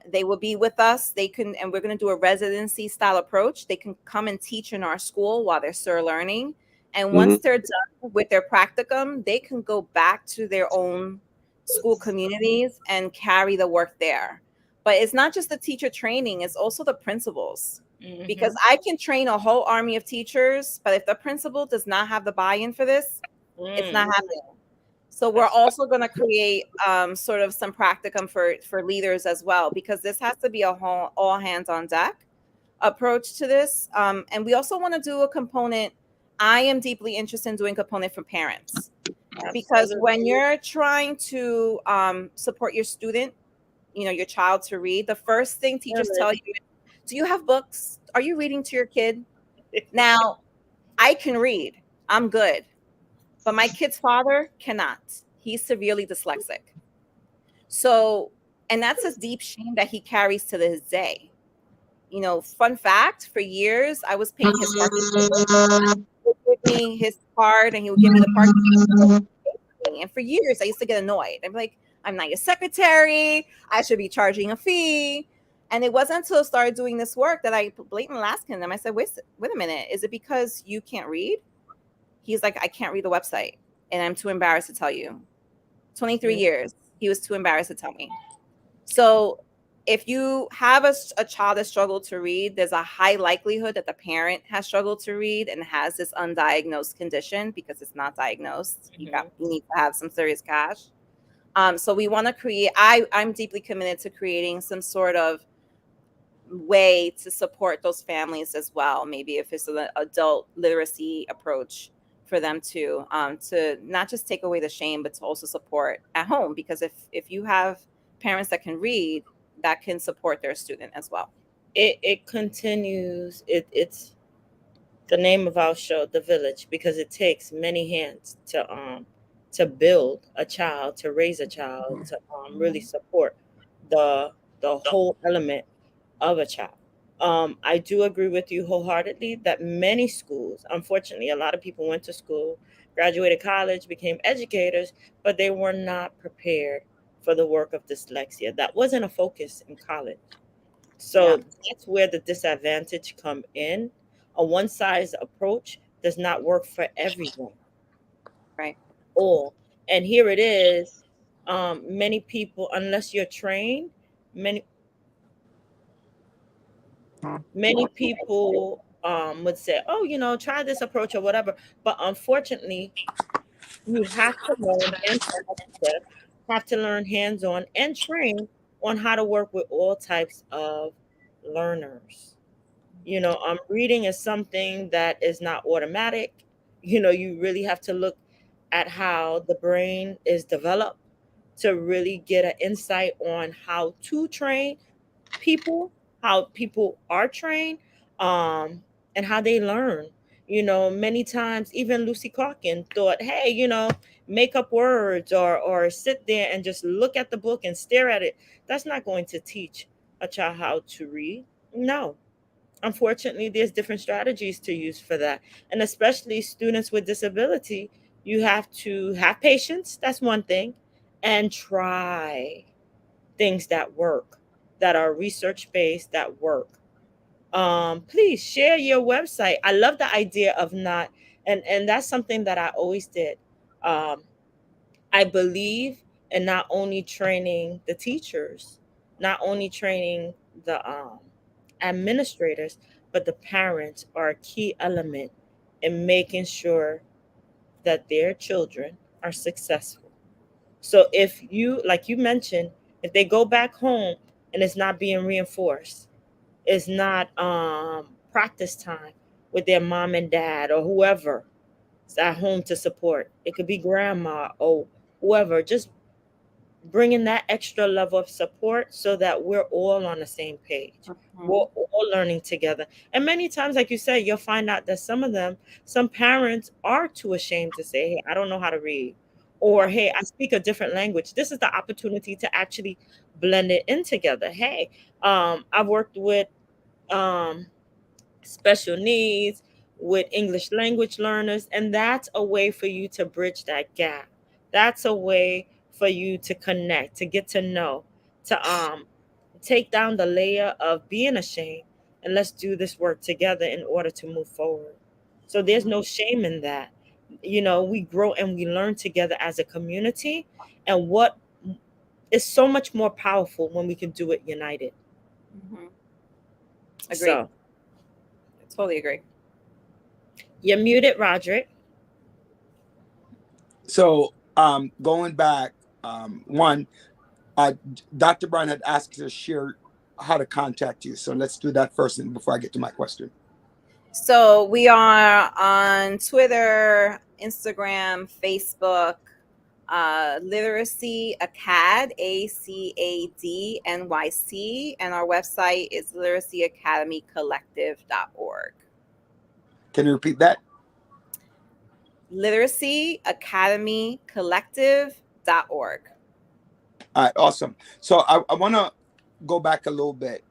They will be with us. And we're going to do a residency style approach. They can come and teach in our school while they're still learning. And once they're done with their practicum, they can go back to their own school communities and carry the work there. But it's not just the teacher training, it's also the principals. Mm-hmm. Because I can train a whole army of teachers, but if the principal does not have the buy-in for this, it's not happening. So we're also going to create sort of some practicum for leaders as well, because this has to be a whole all hands on deck approach to this. And we also want to do a component. I am deeply interested in doing a component for parents. because Absolutely. when you're trying to support your student, your child to read, the first thing teachers tell you is, do you have books? Are you reading to your kid? Now, I can read. I'm good. But my kid's father cannot. He's severely dyslexic. So, and that's a deep shame that he carries to this day. Fun fact, for years, I was paying his parking ticket. He would give me his card and he would give me the parking ticket. And for years, I used to get annoyed. I'm like, I'm not your secretary. I should be charging a fee. And it wasn't until I started doing this work that I blatantly asked him. I said, wait a minute. Is it because you can't read? He's like, I can't read the website and I'm too embarrassed to tell you. 23 years, he was too embarrassed to tell me. So if you have a child that struggled to read, there's a high likelihood that the parent has struggled to read and has this undiagnosed condition because it's not diagnosed. You need to have some serious cash. So we want to create, I'm deeply committed to creating some sort of way to support those families as well. Maybe if it's an adult literacy approach for them to not just take away the shame, but to also support at home. Because if you have parents that can read, that can support their student as well. It continues. It's the name of our show, The Village, because it takes many hands to build a child, to raise a child, to really support the whole element of a child. I do agree with you wholeheartedly that many schools, unfortunately, a lot of people went to school, graduated college, became educators, but they were not prepared for the work of dyslexia. That wasn't a focus in college. So that's where the disadvantage come in. A one size approach does not work for everyone. Right. All. And here it is. Many people, unless you're trained, many people would say, "Oh, try this approach or whatever." But unfortunately, you have to learn hands-on, like you said, have to learn hands-on and train on how to work with all types of learners. Reading is something that is not automatic. You really have to look at how the brain is developed to really get an insight on how to train people, how people are trained, and how they learn. Many times even Lucy Calkin thought, hey, make up words or sit there and just look at the book and stare at it. That's not going to teach a child how to read. No. Unfortunately, there's different strategies to use for that. And especially students with disability, you have to have patience. That's one thing. And try things that work, that are research based, that work. Please share your website. I love the idea of not, and that's something that I always did. Um, I believe in not only training the teachers, not only training the administrators, but the parents are a key element in making sure that their children are successful. So if you, like you mentioned, if they go back home and it's not being reinforced, it's not practice time with their mom and dad or whoever is at home to support. It could be grandma or whoever. Just bringing that extra level of support so that we're all on the same page. We're all learning together. And many times, like you said, you'll find out that some parents are too ashamed to say, hey, I don't know how to read. Or, hey, I speak a different language. This is the opportunity to actually blend it in together. Hey, I've worked with um, special needs, with English language learners, and that's a way for you to bridge that gap. That's a way for you to connect, to get to know, to take down the layer of being ashamed, and let's do this work together in order to move forward. So there's no shame in that. We grow and we learn together as a community, and what is so much more powerful when we can do it united. Agreed. So I totally agree. you're muted, Roderick. So going back, one, Dr. Brown had asked us to share how to contact you. So let's do that first and before I get to my question. So we are on Twitter, Instagram, Facebook, Literacy Acad, ACADNYC, and our website is literacyacademycollective.org. Can you repeat that? literacyacademycollective.org. All right, awesome. So I want to go back a little bit.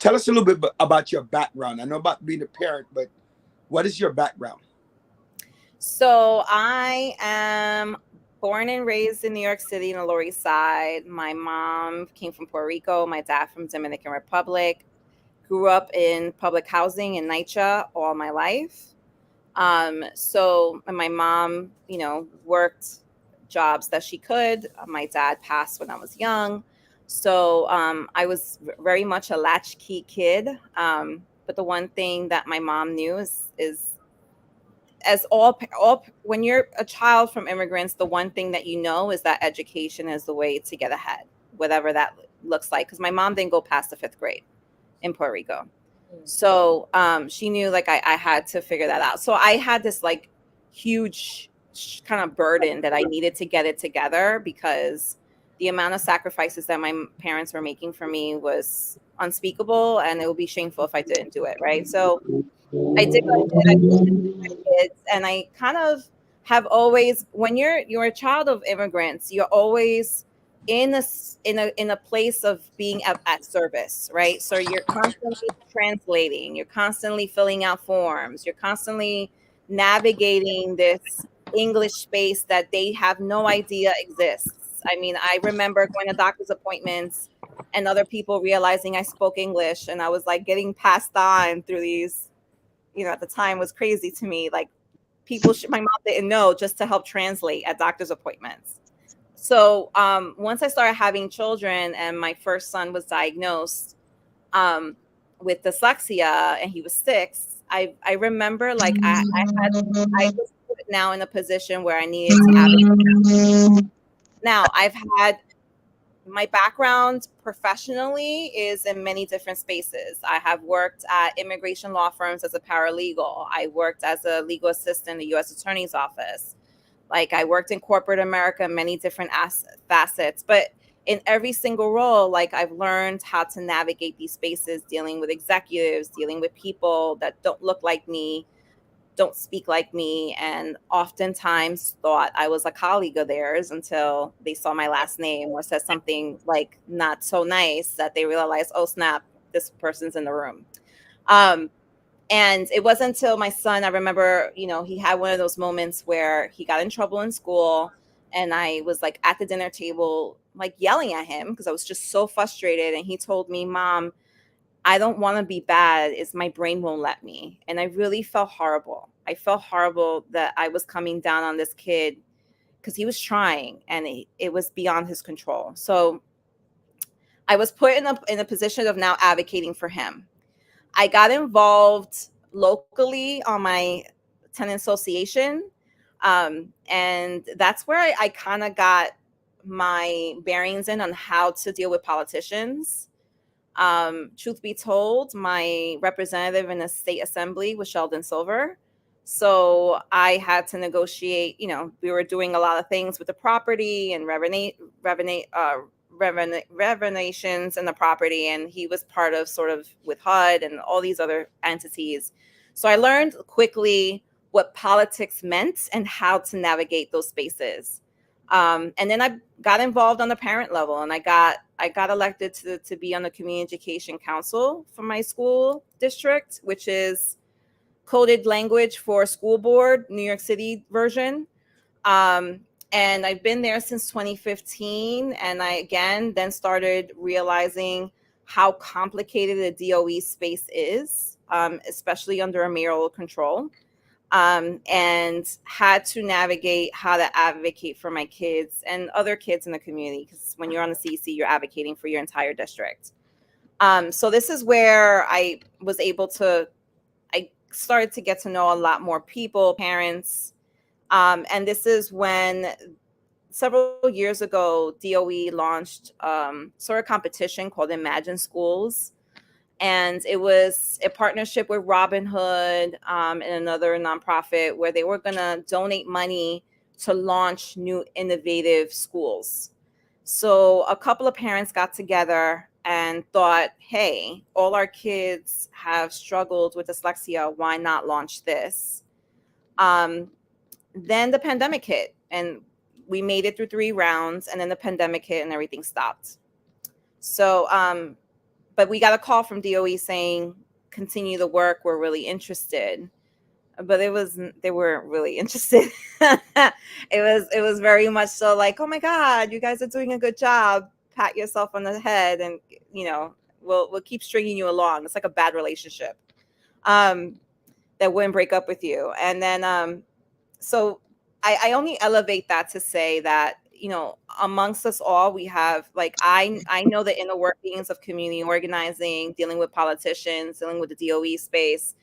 Tell us a little bit about your background. I know about being a parent, but what is your background? So I am born and raised in New York City in the Lower East Side. My mom came from Puerto Rico, my dad from Dominican Republic. Grew up in public housing in NYCHA all my life. So my mom, worked jobs that she could. My dad passed when I was young. So I was very much a latchkey kid. But the one thing that my mom knew is as all when you're a child from immigrants, the one thing that you know is that education is the way to get ahead, whatever that looks like. Because my mom didn't go past the 5th grade in Puerto Rico. So she knew like I had to figure that out. So I had this like huge kind of burden that I needed to get it together because the amount of sacrifices that my parents were making for me was unspeakable, and it would be shameful if I didn't do it. Right. So I did what I did. I pushed it to my kids, and I kind of have always, when you're a child of immigrants, you're always in a place of being at service, right? So you're constantly translating, you're constantly filling out forms, you're constantly navigating this English space that they have no idea exists. I mean, I remember going to doctor's appointments and other people realizing I spoke English, and I was like getting passed on through these, at the time was crazy to me. Like my mom didn't know, just to help translate at doctor's appointments. So once I started having children and my first son was diagnosed with dyslexia and he was 6, I remember like I was put now in a position where I needed to advocate. Now I've had my background professionally is in many different spaces. I have worked at immigration law firms as a paralegal. I worked as a legal assistant in the U.S. Attorney's Office. Like I worked in corporate America, many different facets, but in every single role, like I've learned how to navigate these spaces, dealing with executives, dealing with people that don't look like me, don't speak like me, and oftentimes thought I was a colleague of theirs until they saw my last name or said something like not so nice that they realized, oh snap, this person's in the room. And it wasn't until my son, I remember, he had one of those moments where he got in trouble in school, and I was like at the dinner table, like yelling at him because I was just so frustrated. And he told me, Mom, I don't want to be bad. It's my brain won't let me. And I really felt horrible. I felt horrible that I was coming down on this kid because he was trying and it was beyond his control. So I was put in a position of now advocating for him. I got involved locally on my tenant association. And that's where I kind of got my bearings in on how to deal with politicians. Truth be told, my representative in the state assembly was Sheldon Silver. So I had to negotiate, we were doing a lot of things with the property and revenations in the property. And he was part of sort of with HUD and all these other entities. So I learned quickly what politics meant and how to navigate those spaces. And then I got involved on the parent level, and I got elected to be on the Community Education Council for my school district, which is coded language for school board, New York City version. And I've been there since 2015. And I again then started realizing how complicated the DOE space is, especially under a mayoral control. And had to navigate how to advocate for my kids and other kids in the community. Because when you're on the CEC, you're advocating for your entire district. So this is where I started to get to know a lot more people, parents. And this is when several years ago, DOE launched sort of competition called Imagine Schools. And it was a partnership with Robin Hood and another nonprofit where they were going to donate money to launch new innovative schools. So a couple of parents got together and thought, hey, all our kids have struggled with dyslexia. Why not launch this? Then the pandemic hit, and we made it through 3 rounds, and then the pandemic hit and everything stopped. So, but we got a call from DOE saying, continue the work. We're really interested. But they weren't really interested. It was very much so like, oh my God, you guys are doing a good job. Pat yourself on the head, and we'll keep stringing you along. It's like a bad relationship that wouldn't break up with you. And then so I only elevate that to say that, amongst us all, we have, like, I know the inner workings of community organizing, dealing with politicians, dealing with the DOE space.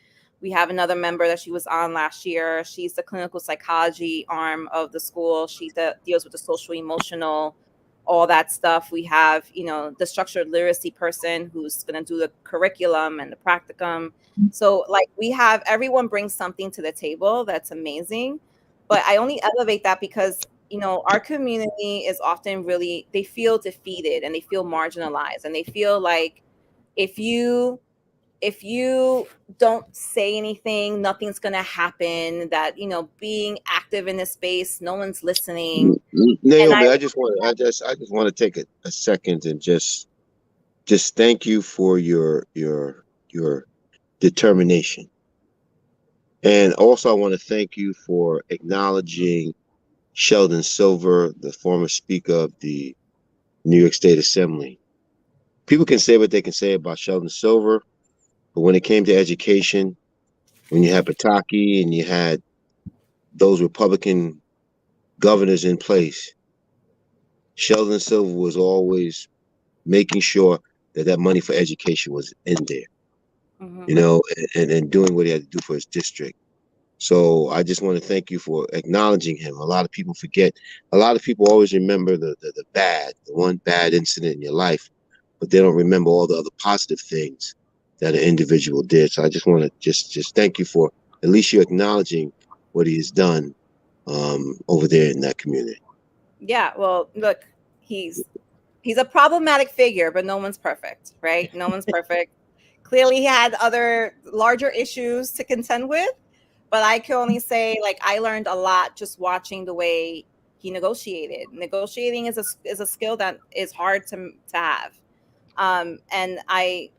We have another member that she was on last year. She's the clinical psychology arm of the school. She deals with the social emotional, all that stuff. We have, the structured literacy person who's going to do the curriculum and the practicum. So, like, we have, everyone brings something to the table that's amazing. But I only elevate that because, our community is often really, they feel defeated and they feel marginalized, and they feel like if you don't say anything, nothing's going to happen, that, being active in this space, no one's listening. Naomi, I just want to take a second and just thank you for your determination. And also I want to thank you for acknowledging Sheldon Silver, the former Speaker of the New York State Assembly. People can say what they can say about Sheldon Silver, but when it came to education, when you had Pataki and you had those Republican governors in place, Sheldon Silver was always making sure that money for education was in there, and doing what he had to do for his district. So I just want to thank you for acknowledging him. A lot of people forget. A lot of people always remember the one bad incident in your life, but they don't remember all the other positive things that an individual did. So I just want to just thank you for at least you acknowledging what he has done over there in that community. Yeah, well, look, he's a problematic figure, but no one's perfect, right? No one's perfect. Clearly, he had other larger issues to contend with, but I can only say, like, I learned a lot just watching the way he negotiated. Negotiating is a skill that is hard to have, and I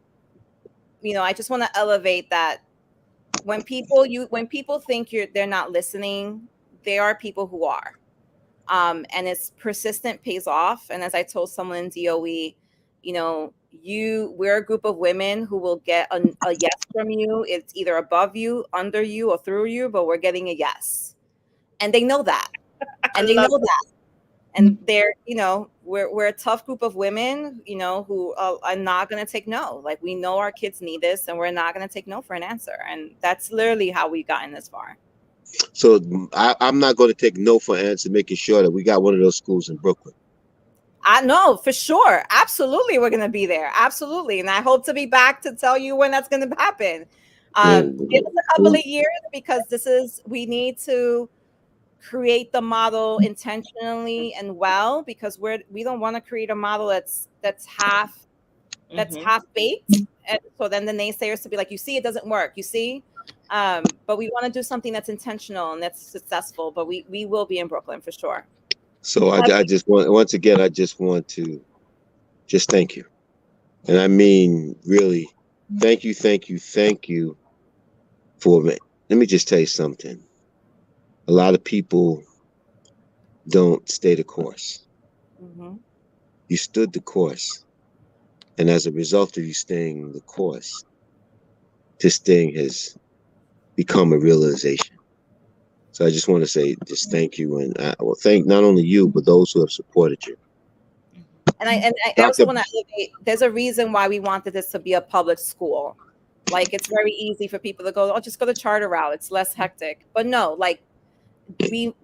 just want to elevate that when people think they're not listening, there are people who are. And it's persistent pays off. And as I told someone in DOE, we're a group of women who will get a yes from you. It's either above you, under you, or through you, but we're getting a yes. And they know that. And they know that. And they're, we're a tough group of women, who are not going to take no. Like, we know our kids need this, and we're not going to take no for an answer. And that's literally how we've gotten this far. So I'm not going to take no for an answer, making sure that we got one of those schools in Brooklyn. I know for sure. Absolutely. We're going to be there. Absolutely. And I hope to be back to tell you when that's going to happen. Give us a couple of years, because we need to create the model intentionally and well, because we don't want to create a model that's half baked. And so then the naysayers to be like, you see, it doesn't work. You see? But we want to do something that's intentional and that's successful, but we will be in Brooklyn for sure. So I just want, once again, I just want to just thank you. And I mean, really, thank you for me. Let me just tell you something. A lot of people don't stay the course. You stood the course. And as a result of you staying the course, this thing has become a realization. So I just want to say just thank you. And I will thank not only you, but those who have supported you. And I also want to elevate, there's a reason why we wanted this to be a public school. Like, it's very easy for people to go, oh, just go the charter route. It's less hectic. But no, like, we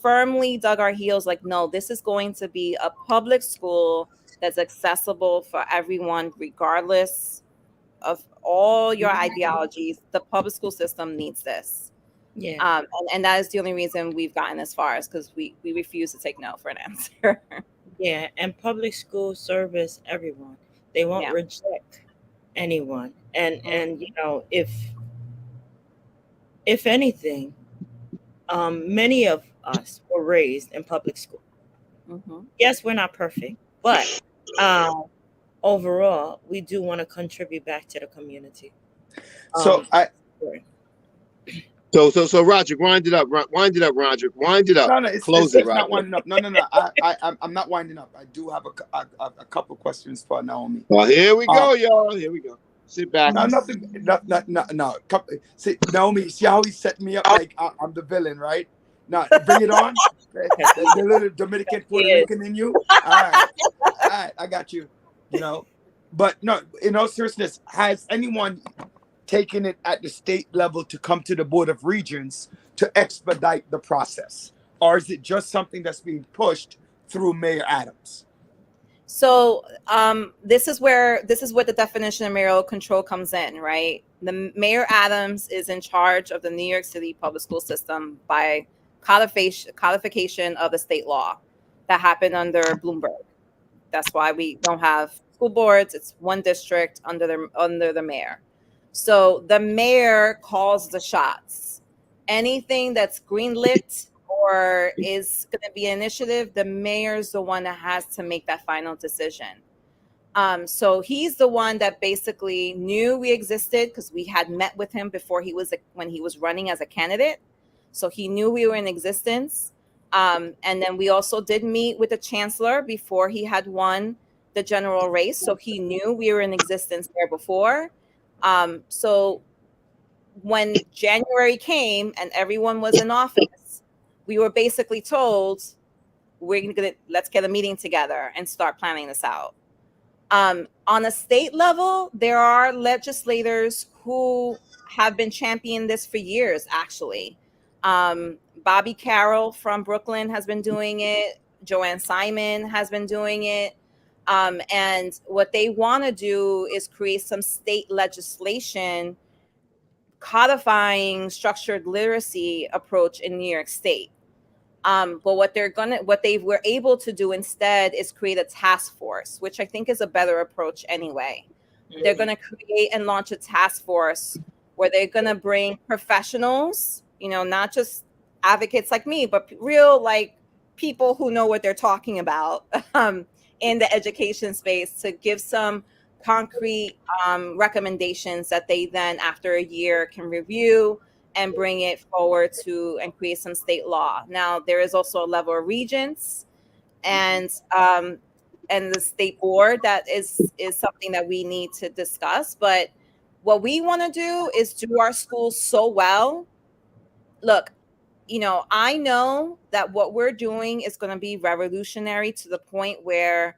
firmly dug our heels, like, no, this is going to be a public school that's accessible for everyone, regardless of all your ideologies, the public school system needs this. Yeah. And that is the only reason we've gotten as far as because we refuse to take no for an answer. Yeah. And public school service everyone. They won't Yeah. reject anyone. And Mhm. you know, if anything, many of us were raised in public school. Mhm. Yes, we're not perfect, but um, overall, we do want to contribute back to the community. So I Sure. So Roger, wind it up, Roger, wind it up, no, close it, it's not Roger. winding up. No. I'm not winding up. I do have a couple questions for Naomi. Well, here we Um, go, y'all. Here we go. Sit back. no, nothing. No. See, Naomi, see how he set me up like I'm the villain, right? No, bring it on. The little Dominican Puerto Yes. Rican in you. All right, I got you. You know, but no, in all seriousness, has anyone taken it at the state level to come to the Board of Regents to expedite the process? Or is it just something that's being pushed through Mayor Adams? So this is where the definition of mayoral control comes in, right? The Mayor Adams is in charge of the New York City public school system by codification of the state law that happened under Bloomberg. That's why we don't have school boards. It's one district under the mayor. So the mayor calls the shots. Anything that's greenlit or is going to be an initiative, the mayor's the one that has to make that final decision. So he's the one that basically knew we existed because we had met with him before when he was running as a candidate. So he knew we were in existence. And then we also did meet with the chancellor before he had won the general race. So he knew we were in existence there before. So when January came and everyone was in office, we were basically told, let's get a meeting together and start planning this out. On a state level, there are legislators who have been championing this for years, actually. Bobby Carroll from Brooklyn has been doing it. Joanne Simon has been doing it. And what they want to do is create some state legislation codifying structured literacy approach in New York State. But what they were able to do instead is create a task force, which I think is a better approach anyway. Mm-hmm. They're going to create and launch a task force where they're going to bring professionals, not just advocates like me, but real people who know what they're talking about in the education space to give some concrete recommendations that they then, after a year, can review and bring it forward and create some state law. Now, there is also a level of regents and the state board that is something that we need to discuss. But what we want to do is do our schools so well. Look, I know that what we're doing is going to be revolutionary to the point where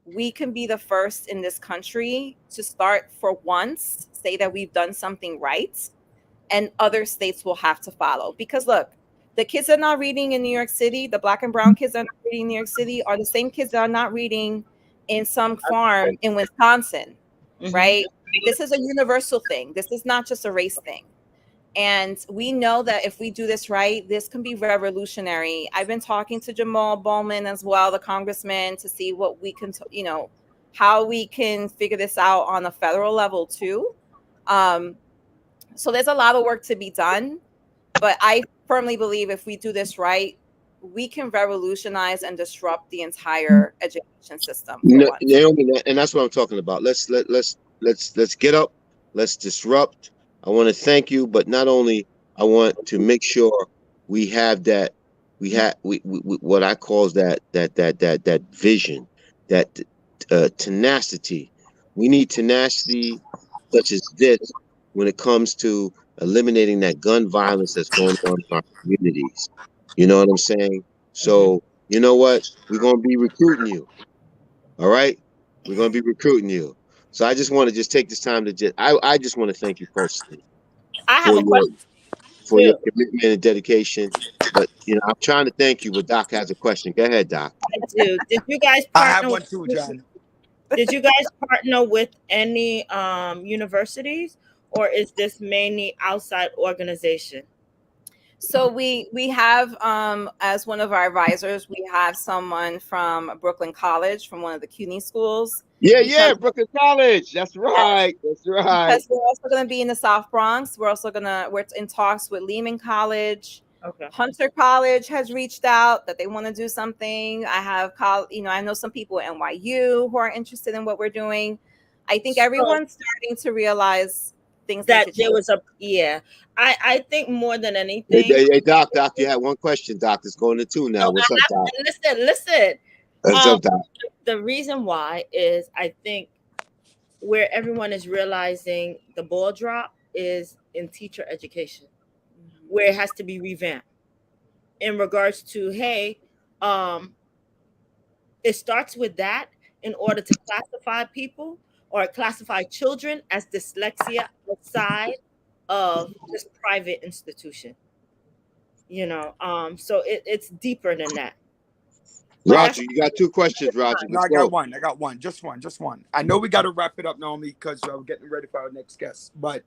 we can be the first in this country to start for once, say that we've done something right, and other states will have to follow. Because look, the kids that are not reading in New York City, the Black and brown kids that are not reading in New York City are the same kids that are not reading in some farm in Wisconsin, mm-hmm. right? This is a universal thing. This is not just a race thing. And we know that if we do this right, this can be revolutionary. I've been talking to Jamal Bowman as well, the congressman, to see what we can, how we can figure this out on a federal level too. So there's a lot of work to be done, but I firmly believe if we do this right, we can revolutionize and disrupt the entire education system. Naomi, and that's what I'm talking about. Let's get up. Let's disrupt. I want to thank you, but not only I want to make sure we have that. We what I call that vision, that tenacity. We need tenacity such as this when it comes to eliminating that gun violence that's going on in our communities. You know what I'm saying? So, you know what? We're going to be recruiting you. All right? We're going to be recruiting you. So I just want to take this time to I just want to thank you personally for your commitment and dedication. But, I'm trying to thank you, but Doc has a question. Go ahead, Doc. I do. Did you guys I have partner one with too, John. Did you guys partner with any universities, or is this mainly outside organization? So we have as one of our advisors, we have someone from Brooklyn College, from one of the CUNY schools, Yeah, because yeah, Brooklyn College. That's right. That's right. we're also going to be in the South Bronx. We're in talks with Lehman College. Okay. Hunter College has reached out that they want to do something. I have I know some people at NYU who are interested in what we're doing. I think So everyone's starting to realize things need that to there change. was a yeah. I think more than Hey, anything. hey, hey, Doc, you had one question, Doc. It's going to two No, now. What's up, Doc? listen. What's Um, up, Doc? the reason why is I think where everyone is realizing the ball drop is in teacher education, where it has to be revamped in regards to hey, um, it starts with that in order to classify people or classify children as dyslexia outside of just private institution. So it's deeper than that. But that's Roger, you got two questions, Roger. No, Let's I got go. one. I got one. Just one. Just one. I know we got to wrap it up, Naomi, because we're getting ready for our next guest. But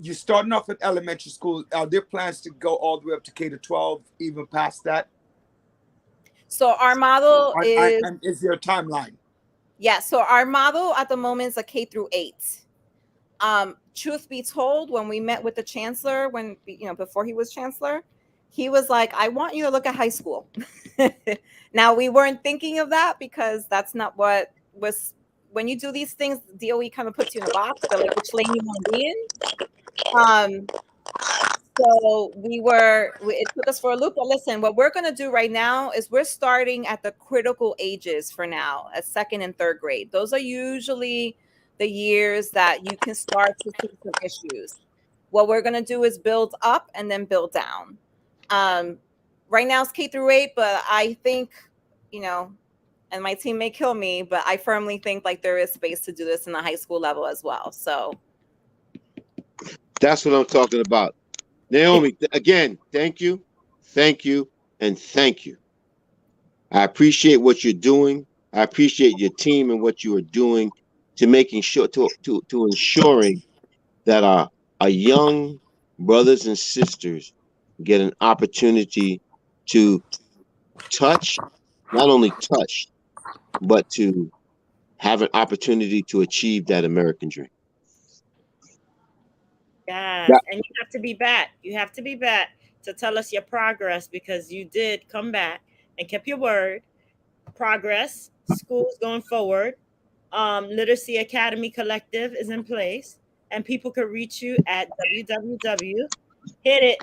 you're starting off at elementary school. Are there plans to go all the way up to K to 12, even past that? So our model is And is there a timeline? so our model at the moment is a K through 8. Truth be told, when we met with the chancellor, before he was chancellor, he was like, I want you to look at high school. Now, we weren't thinking of that because that's not what was, when you do these things, DOE kind of puts you in a box, but like which lane you want to be in. So it took us for a loop. But listen, what we're going to do right now is we're starting at the critical ages for now, at second and third grade. Those are usually the years that you can start to see some issues. What we're going to do is build up and then build down. Right now it's K through 8, but I think, and my team may kill me, but I firmly think like there is space to do this in the high school level as well. So That's what I'm talking about. Naomi, again, thank you, and thank you. I appreciate what you're doing. I appreciate your team and what you are doing to making sure to ensuring that our young brothers and sisters get an opportunity to touch, not only touch, but to have an opportunity to achieve that American dream. yes, Yeah. and you have to be back. You have to be back to tell us your progress because you did come back and kept your word. Progress, schools going forward. Literacy Academy Collective is in place, and people can reach you at www. Hit it.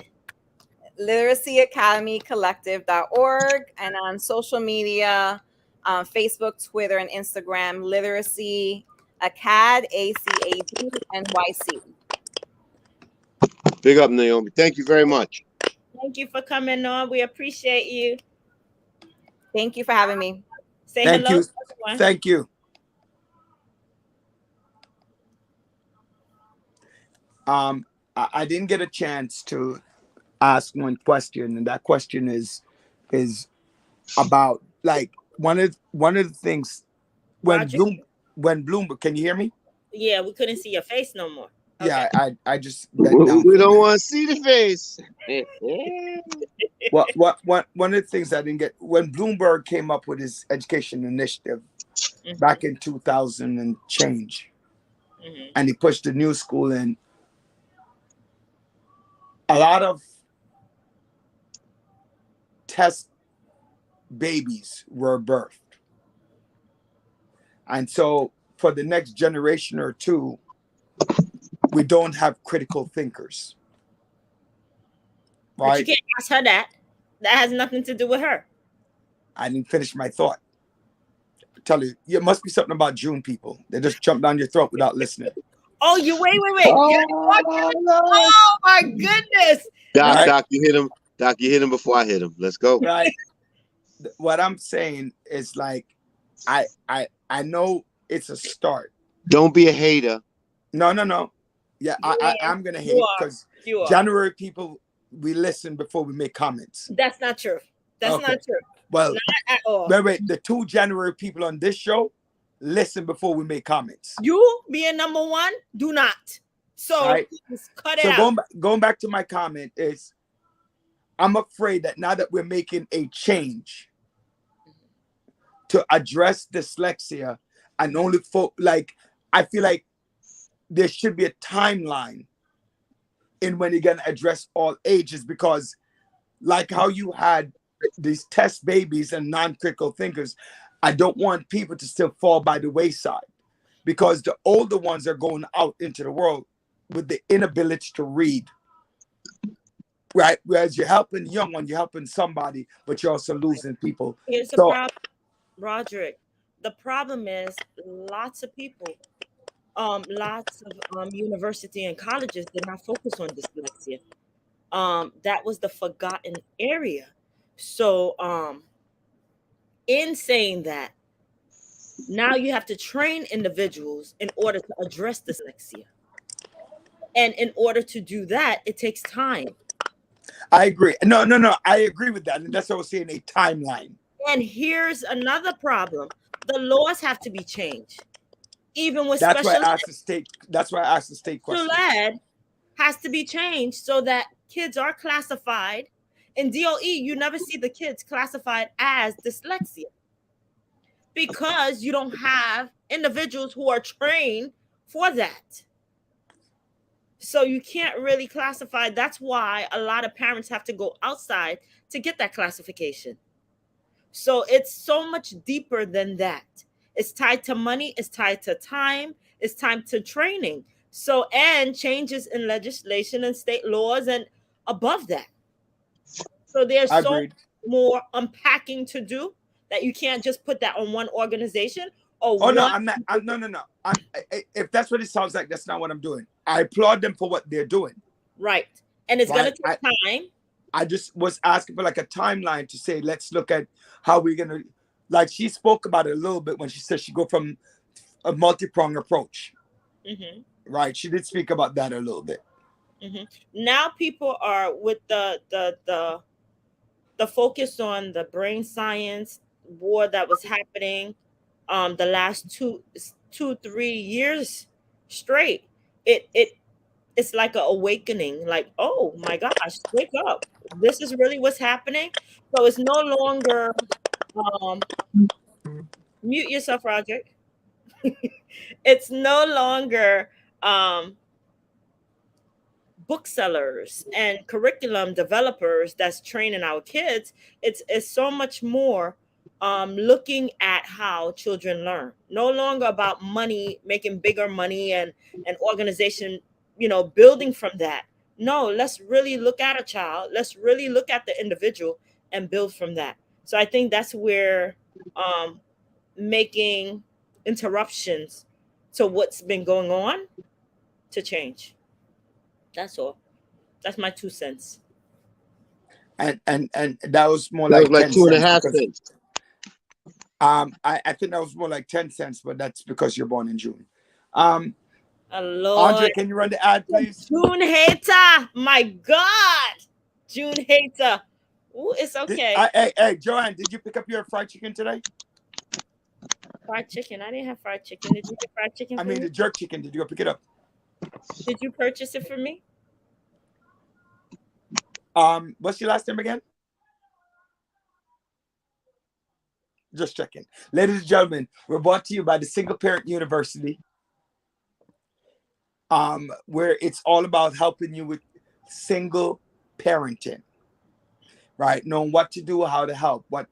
literacyacademycollective.org, and on social media, Facebook, Twitter, and Instagram, Literacy Acad, ACAD, NYC. Big up, Naomi. Thank you very much. Thank you for coming on. We appreciate you. Thank you for having me. Say Thank hello you. to everyone. Thank you. I didn't get a chance to ask one question, and that question is about like one of the things Roger? when Bloomberg. Can you hear me? Yeah, we couldn't see your face no more. Yeah, Okay. I just bent down. We don't want to see the face. One of the things I didn't get when Bloomberg came up with his education initiative back in 2000 and change, and he pushed the new school in. A lot of test babies were birthed. And so for the next generation or two, we don't have critical thinkers. But Right? you can't ask her that. That has nothing to do with her. I didn't finish my thought. I tell you, it must be something about June people. They just jump down your throat without listening. Oh, you wait. Oh my goodness. Doc, Right? Doc, you hit him. Doc, you hit him before I hit him. Let's go. Right. What I'm saying is like, I know it's a start. Don't be a hater. No. Yeah, I'm gonna hate because January people, we listen before we make comments. That's not true. That's not true. Well, not at all. wait. The two January people on this show, listen before we make comments. You being number one, do not. So Right. please cut it So out. going back to my comment is, I'm afraid that now that we're making a change to address dyslexia, and only for like, I feel like there should be a timeline in when you're gonna address all ages, because like how you had these test babies and non-critical thinkers, I don't want people to still fall by the wayside, because the older ones are going out into the world with the inability to read. Right. Whereas you're helping young one, you're helping somebody, but you're also losing people. Here's the So problem, Roderick. The problem is lots of people, lots of university and colleges did not focus on dyslexia. That was the forgotten area. So in saying that, now you have to train individuals in order to address dyslexia. And in order to do that, it takes time. I agree. No. I agree with that. And that's what I was saying, a timeline. And here's another problem. The laws have to be changed. Even with That's why special I asked the state. That's why I asked the state question. ed has to be changed so that kids are classified. In DOE, you never see the kids classified as dyslexia because you don't have individuals who are trained for that. So you can't really classify. That's why a lot of parents have to go outside to get that classification. So it's so much deeper than that. It's tied to money, it's tied to time, it's tied to training. So, and changes in legislation and state laws and above that. So there's so Agreed. more unpacking to do that you can't just put that on one organization or Oh no, one. I'm not. No. If that's what it sounds like, that's not what I'm doing. I applaud them for what they're doing. Right. And it's Right. going to take time. I just was asking for like a timeline to say, let's look at how we're gonna. Like she spoke about it a little bit when she said she go from a multi-pronged approach. Mhm. Right. She did speak about that a little bit. Mhm. Now people are with the focus on the brain science war that was happening the last 2-3 years straight. It's like an awakening, like, oh my gosh, wake up, this is really what's happening. So it's no longer um mute yourself, Roderick. It's no longer um booksellers and curriculum developers that's training our kids. It's so much more looking at how children learn. No longer about money, making bigger money and organization, building from that. No, let's really look at a child. Let's really look at the individual and build from that. So I think that's where making interruptions to what's been going on to change. That's all. That's my 2 cents. And that was more That was like like 10 two and a cents half because cents. I think that was more like 10 cents, but that's because you're born in June. Oh, Andre, Lord. can you run the ad, please? June hater. My God. June hater. Ooh, it's okay. Hey, Joanne, did you pick up your fried chicken today? Fried chicken. I didn't have fried chicken. Did you get fried chicken I for mean, me? the jerk chicken. Did you go pick it up? Did you purchase it for me? What's your last name again? Just checking. Ladies and gentlemen, we're brought to you by the Single Parent University, where it's all about helping you with single parenting, right? Knowing what to do, how to help, what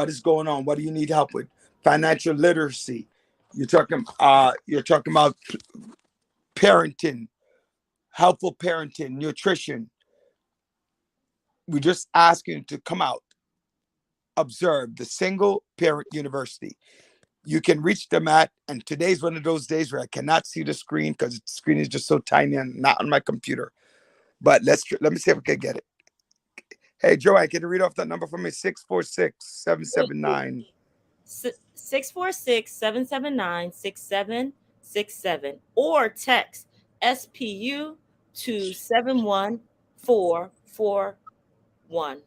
is going on, what do you need help with, financial literacy. You're talking about parenting, helpful parenting, nutrition. We're just asking to come out, observe the Single Parent University. You can reach them at, and today's one of those days where I cannot see the screen because the screen is just so tiny and not on my computer. But let me see if I can get it. Hey, Joanne, can you read off that number for me? 646-779. 646-779-6767 or text SPU to 71441.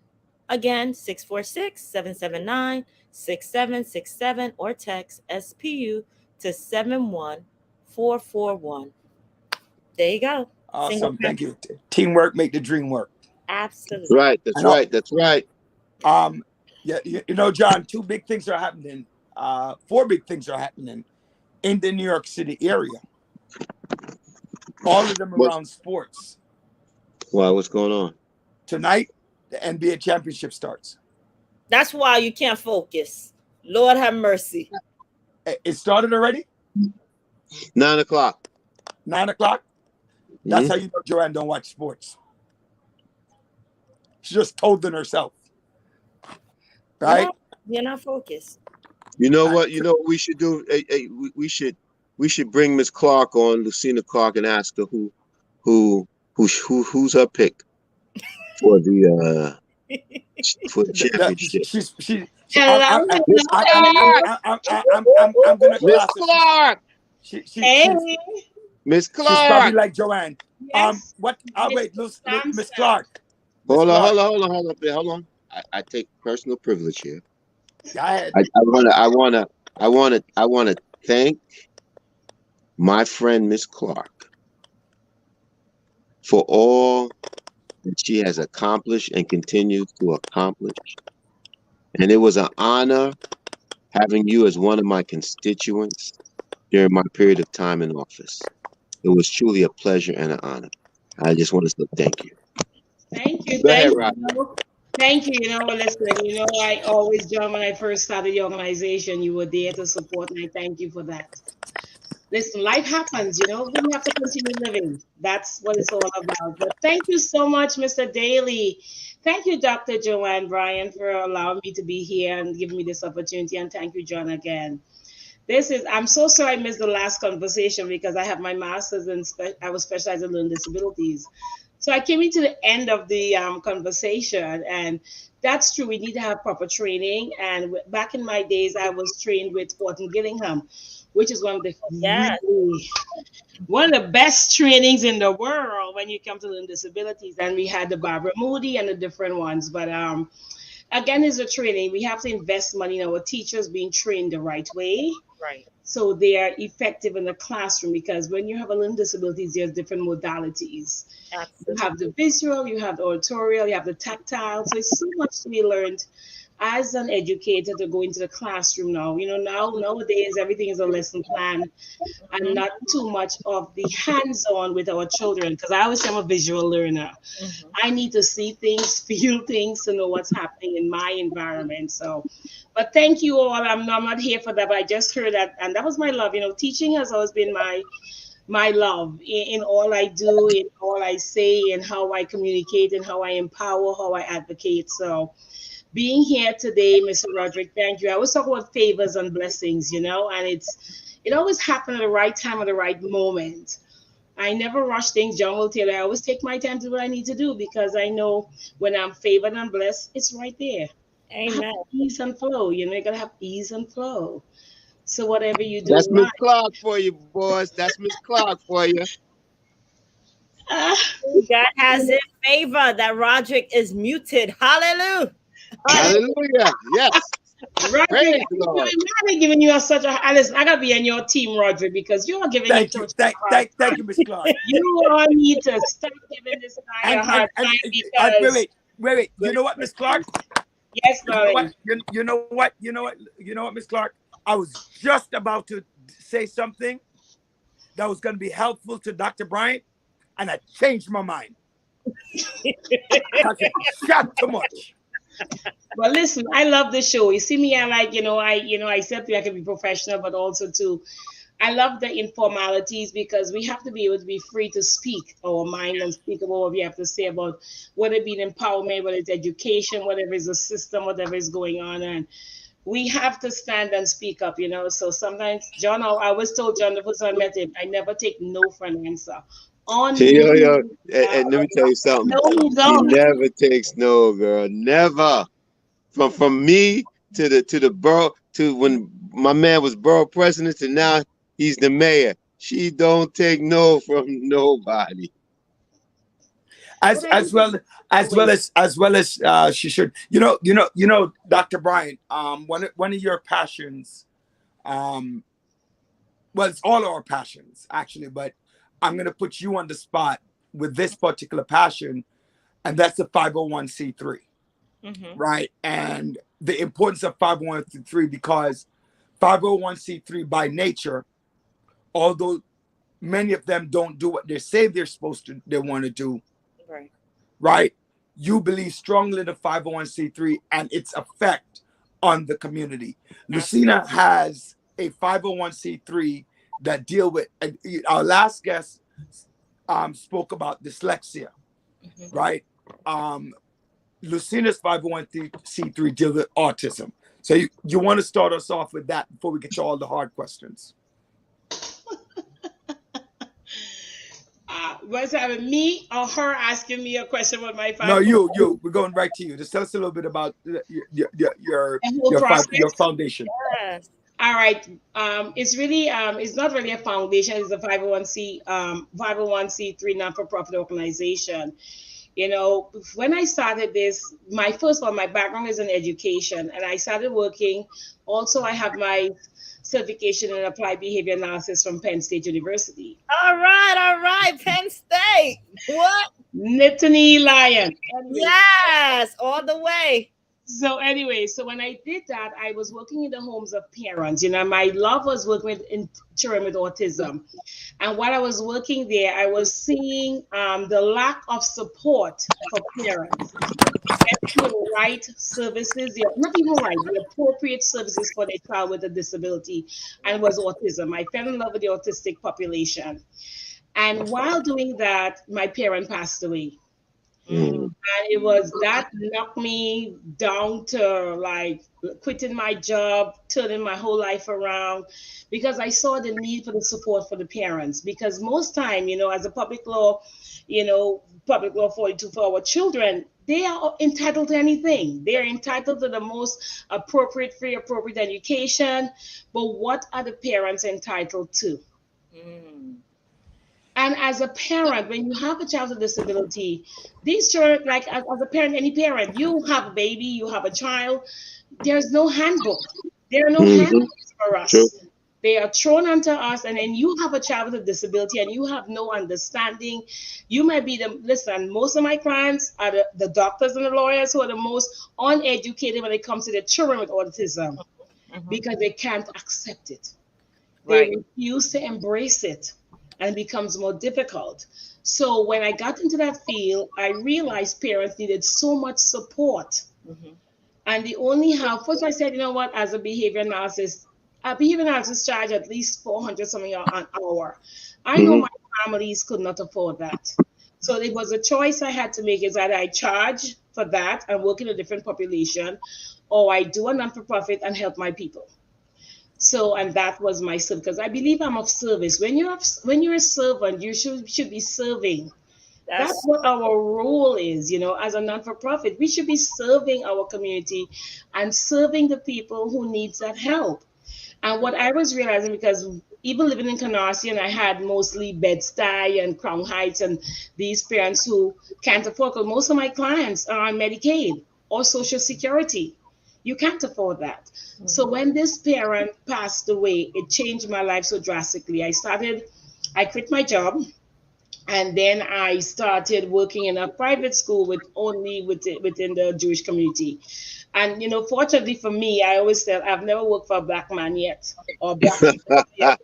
Again, 646-779-6767 or text SPU to 71441. There you go. Awesome. Thank you. Teamwork make the dream work. Absolutely. That's right. That's right. That's right. Yeah, you know, John, 2 big things are happening. 4 big things are happening in the New York City area. All of them around sports. Wow, what's going on? Tonight, the NBA championship starts. That's why you can't focus. Lord have mercy. It started already? 9 o'clock. 9 o'clock? That's how you know Joanne don't watch sports. She just told on herself. Right? You're not focused. You know what? You know what we should do? We should bring Miss Clark on, Lucina Clark, and ask her who's her pick for the championship. I'm gonna Miss Clark. Miss Clark. She's probably like Joanne. Yes. Wait, Miss Clark. Hold on. I take personal privilege here. Go ahead. I wanna thank my friend Miss Clark for all that she has accomplished and continues to accomplish. And it was an honor having you as one of my constituents during my period of time in office. It was truly a pleasure and an honor. I just want to say thank you. Thank you. Go ahead, Rob. Thank you. Listen, I always, John, when I first started the organization, you were there to support, and I thank you for that. Listen, life happens, we have to continue living. That's what it's all about. But thank you so much, Mr. Daly. Thank you, Dr. Joanne Bryan, for allowing me to be here and giving me this opportunity. And thank you, John, again. I'm so sorry I missed the last conversation because I have my master's I was specialized in learning disabilities. So I came into the end of the conversation, and that's true. We need to have proper training. And back in my days, I was trained with Orton Gillingham, which is one of the best trainings in the world when you come to learn disabilities. And we had the Barbara Moody and the different ones. But again, it's a training. We have to invest money in our teachers being trained the right way. Right. So they are effective in the classroom, because when you have a learning disabilities, there's different modalities. Absolutely. You have the visual, you have the auditorial, you have the tactile. So it's so much to be learned as an educator to go into the classroom now. Nowadays, everything is a lesson plan and not too much of the hands-on with our children, because I always say I'm a visual learner. Mm-hmm. I need to see things, feel things to know what's happening in my environment. So, but thank you all. I'm not here for that, but I just heard that, and that was my love. Teaching has always been my love in all I do, in all I say, and how I communicate, and how I empower, how I advocate. So being here today, Mr. Roderick, thank you. I always talk about favors and blessings, and it always happened at the right time, at the right moment. I never rush things. John will tell you, I always take my time to do what I need to do, because I know when I'm favored and blessed, it's right there. Amen. Ease and flow. You gotta have ease and flow. So whatever you do, that's Miss Clark for you, boys. That's Miss Clark for you. God has in favor that Roderick is muted. Hallelujah. Hallelujah. Yes. Roderick, I'm giving you such a. Listen, I gotta be on your team, Roderick, because you are giving thank you, Miss Clark. You all need to stop giving this guy a hard time, because wait. You know what, Miss Clark? Yes, darling. You know what, Miss Clark? I was just about to say something that was going to be helpful to Dr. Bryant, and I changed my mind. Shot too much. Well, listen, I love the show. You see me, I like, I said I can be professional, but also too, I love the informalities, because we have to be able to be free to speak our mind and speak about what we have to say about whether it be empowerment, whether it's education, whatever is the system, whatever is going on. And we have to stand and speak up, So sometimes, John, I was told John the first time I met him, I never take no for an answer. And let me tell you something. He never takes no, girl. Never. From me to the borough, to when my man was borough president, and now he's the mayor. She don't take no from nobody. As well as she should. Dr. Bryant, one of your passions well, it's all our passions actually, but I'm going to put you on the spot with this particular passion, and that's the 501c3, right? And the importance of 501c3, because 501c3 by nature, although many of them don't do what they say they want to do, right? You believe strongly in the 501c3 and its effect on the community. Lucina has a 501c3 that deal with, our last guest spoke about dyslexia, right? Lucina's 501c3 deal with autism. So you want to start us off with that before we get to all the hard questions. Was that me or her asking me a question about my 501c3? No, you. We're going right to you. Just tell us a little bit about your foundation. Yes. All right. It's really it's not really a foundation. It's a 501c3 non-for-profit organization. You know, when I started this, my background is in education, and I started working. Also, I have my certification in applied behavior analysis from Penn State University. All right, Penn State. What? Nittany Lion. Yes, all the way. So anyway, so when I did that, I was working in the homes of parents. You know, my love was working with children with autism. And while I was working there, I was seeing the lack of support for parents. The right services, not even right, the appropriate services for their child with a disability and was autism. I fell in love with the autistic population. And while doing that, my parent passed away. And it was that knocked me down to like quitting my job, turning my whole life around, because I saw the need for the support for the parents. Because most time, you know, as a public law 42 for our children, they are entitled to anything. They are entitled to the most appropriate, free, appropriate education. But what are the parents entitled to? And as a parent, when you have a child with disability, these children, like as a parent, any parent, you have a baby, you have a child, there's no handbook. There are no handbooks for us. Sure. They are thrown onto us, and then you have a child with a disability and you have no understanding. You might be most of my clients are the doctors and the lawyers who are the most uneducated when it comes to the children with autism, because they can't accept it. They refuse to embrace it. And it becomes more difficult. So when I got into that field, I realized parents needed so much support. And they only have, first I said, you know what, as a behavior analysis charge at least $400 something an hour. I know my families could not afford that. So it was a choice I had to make, is that I charge for that and work in a different population, or I do a non-for-profit and help my people. So, and that was my service, because I believe I'm of service. When you're a servant, you should be serving. That's what our role is, you know, as a non-for-profit. We should be serving our community and serving the people who need that help. And what I was realizing, because even living in Canarsie, and I had mostly Bed-Stuy and Crown Heights and these parents who can't afford, because most of my clients are on Medicaid or Social Security. You can't afford that. So when this parent passed away, it changed my life so drastically. I quit my job, and then I started working in a private school within the Jewish community. And, you know, fortunately for me, I always said I've never worked for a black man yet, or black people yet.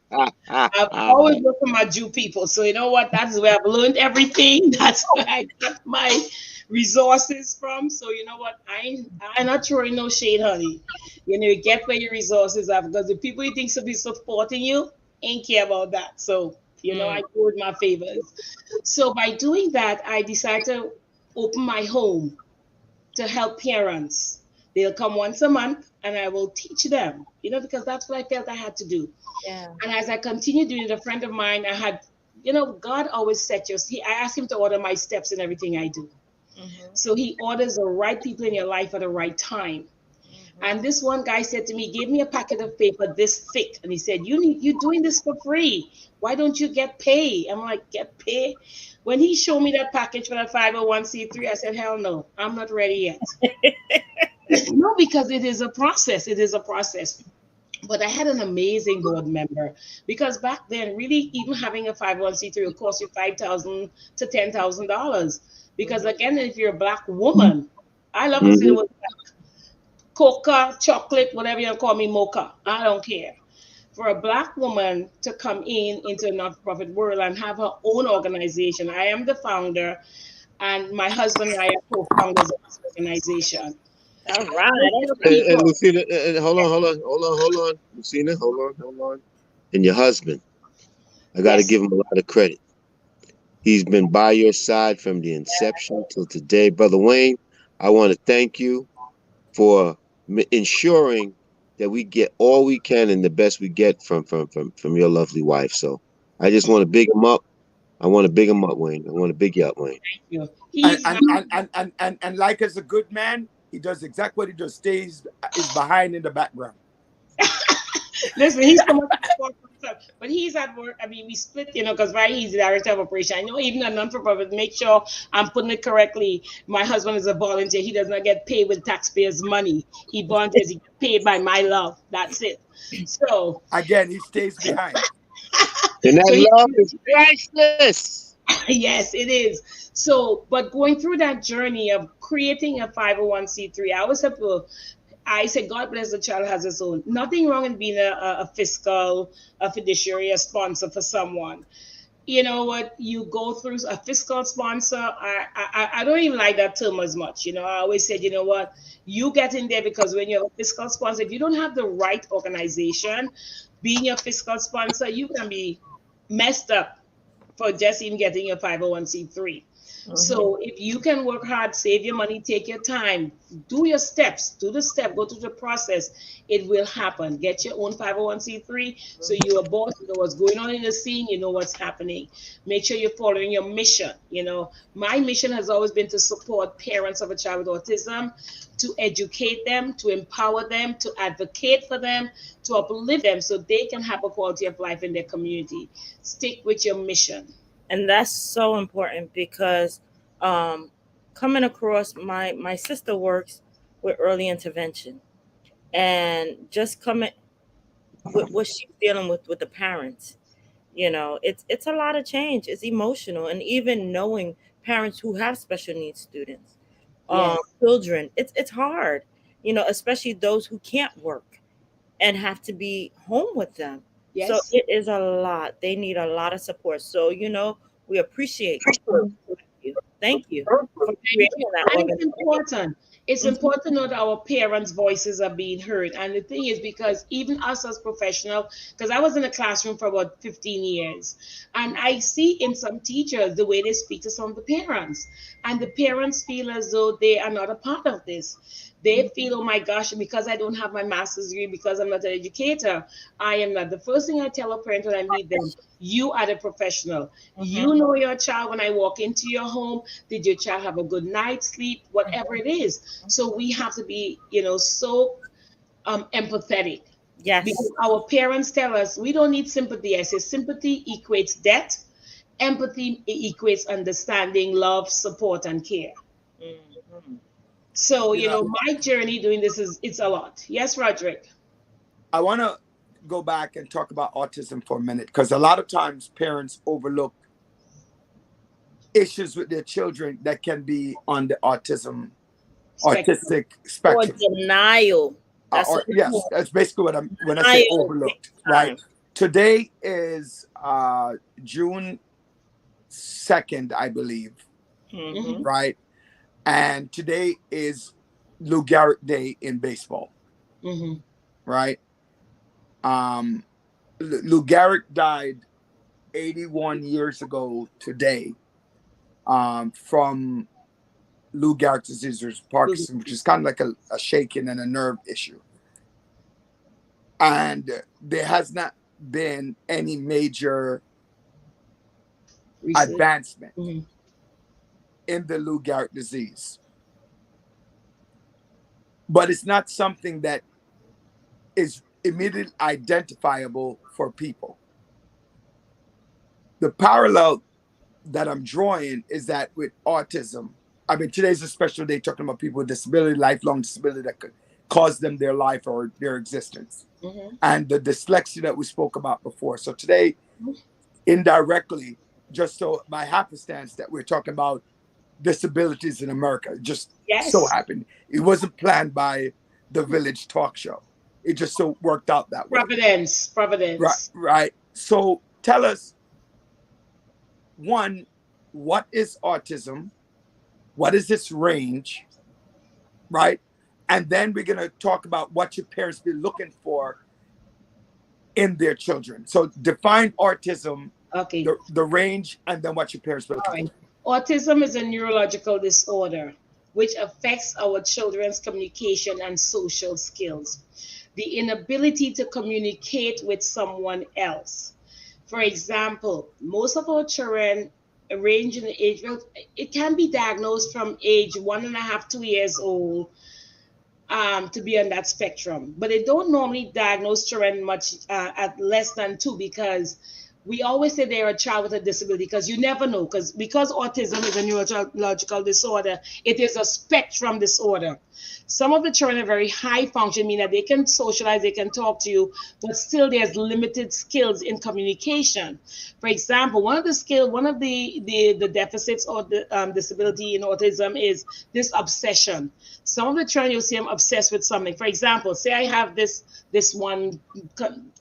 I've always worked for my Jew people. So you know what? That's where I've learned everything. That's where I got my resources from. So you know what, I'm not throwing no shade, honey. You know, you get where your resources are, because the people you think should be supporting you ain't care about that. So you know, I go with my favors. So by doing that, I decided to open my home to help parents. They'll come once a month and I will teach them, you know, because that's what I felt I had to do. And as I continued doing it, a friend of mine, I had, you know, God always set I asked him to order my steps in everything I do. So he orders the right people in your life at the right time. And this one guy said to me, gave me a packet of paper this thick. And he said, you're doing this for free. Why don't you get paid? I'm like, get paid? When he showed me that package for that 501c3, I said, hell no, I'm not ready yet. No, because it is a process. It is a process. But I had an amazing board member, because back then, really, even having a 501c3 will cost you $5,000 to $10,000. Because again, if you're a Black woman, I love to say the Mhm. word coca, chocolate, whatever you call me, mocha. I don't care. For a Black woman to come in into a not-for-profit world and have her own organization, I am the founder, and my husband and I are co-founders of this organization. All right. Most of the And people, Lucina, and hold on, Lucina, hold on. And your husband, I got to yes, give him a lot of credit. He's been by your side from the inception till today, brother Wayne. I want to thank you for ensuring that we get all we can and the best we get from your lovely wife. So I just want to big him up. I want to big him up, Wayne. I want to big you up, Wayne. you know, And he's and and and like as a good man, he does exactly what he does. Stays is behind in the background. listen, he's come up with the sport for himself, but he's at work. I mean, we split, because right, he's the director of operation. I know even a non-for-profit, make sure I'm putting it correctly. My husband is a volunteer. He does not get paid with taxpayers' money. He volunteers. He gets paid by my love. That's it. So, Again, he stays behind. And so that love is priceless. yes, it is. So, but going through that journey of creating a 501c3, I always have to. I say, God bless the child has its own. Nothing wrong in being a fiscal, a fiduciary, a sponsor for someone. You know what? You go through a fiscal sponsor. I don't even like that term as much. I always said, you know what? You get in there, because when you're a fiscal sponsor, if you don't have the right organization, being a fiscal sponsor, you can be messed up for just even getting your 501c3. So if you can work hard, save your money, take your time, do your steps, do the step, go through the process, it will happen. Get your own 501c3, so you're a boss, you know what's going on in the scene, you know what's happening. Make sure you're following your mission. My mission has always been to support parents of a child with autism, to educate them, to empower them, to advocate for them, to uplift them so they can have a quality of life in their community. Stick with your mission. And that's so important because um, coming across my sister works with early intervention, and just coming with what she's dealing with the parents. It's a lot of change. It's emotional, and even knowing parents who have special needs students, Yes. children, it's hard. Especially those who can't work and have to be home with them. So Yes. it is a lot. They need a lot of support. So we appreciate you. Thank you for Thank you. creating that And it's organization. important. It's Mhm. important to know that our parents' voices are being heard. And the thing is, because even us as professionals, because I was in a classroom for about 15 years, and I see in some teachers the way they speak to some of the parents. And the parents feel as though they are not a part of this. They feel, oh my gosh, because I don't have my master's degree, because I'm not an educator, I am not. The first thing I tell a parent when I meet them, you are the professional. Mhm. You know your child when I walk into your home. Did your child have a good night's sleep? Whatever it is. So we have to be, so empathetic, Yes. because our parents tell us we don't need sympathy. I say sympathy equates debt. Empathy equates understanding, love, support, and care. Mhm. So, You know, my journey doing this it's a lot. Yes, Roderick. I want to go back and talk about autism for a minute because a lot of times parents overlook issues with their children that can be on the Spectrum. autistic Or spectrum. denial. That's Or yes, another that's basically what I'm when I say denial big overlooked. Right. time. Today is June 2nd, I believe. Mhm. Hmm. Right, and today is Lou Gehrig Day in baseball. Hmm. Right. Um, Lou Gehrig died 81 years ago today from Lou Gehrig disease, or Parkinson, which is kind of like a shaking and a nerve issue. And there has not been any major Research. advancement Hmm. in the Lou Gehrig disease. But it's not something that is immediately identifiable for people. The parallel that I'm drawing is that with autism, I mean, today's a special day talking about people with disability, lifelong disability that could cause them their life or their existence. and the dyslexia that we spoke about before. So today, indirectly, just so by happenstance that we're talking about disabilities in America, it just so Yes. happened. It wasn't planned by the Village Talk Show. It just so worked out that way. Providence. Right, Providence. right. So tell us, one, what is autism? What is its range? Right? And then we're going to talk about what your parents be looking for in their children. So define autism, Okay. the range, and then what your parents be All looking right. for. Autism is a neurological disorder which affects our children's communication and social skills. The inability to communicate with someone else. For example, most of our children range in the age, well, it can be diagnosed from age 1.5, 2 years old, to be on that spectrum. But they don't normally diagnose children much at less than 2, because we always say they're a child with a disability, because you never know. Because autism is a neurological disorder, it is a spectrum disorder. Some of the children are very high function, meaning that they can socialize, they can talk to you, but still there's limited skills in communication. For example, one of the deficits or the disability in autism is this obsession. Some of the children, you'll see them obsessed with something. For example, say I have this one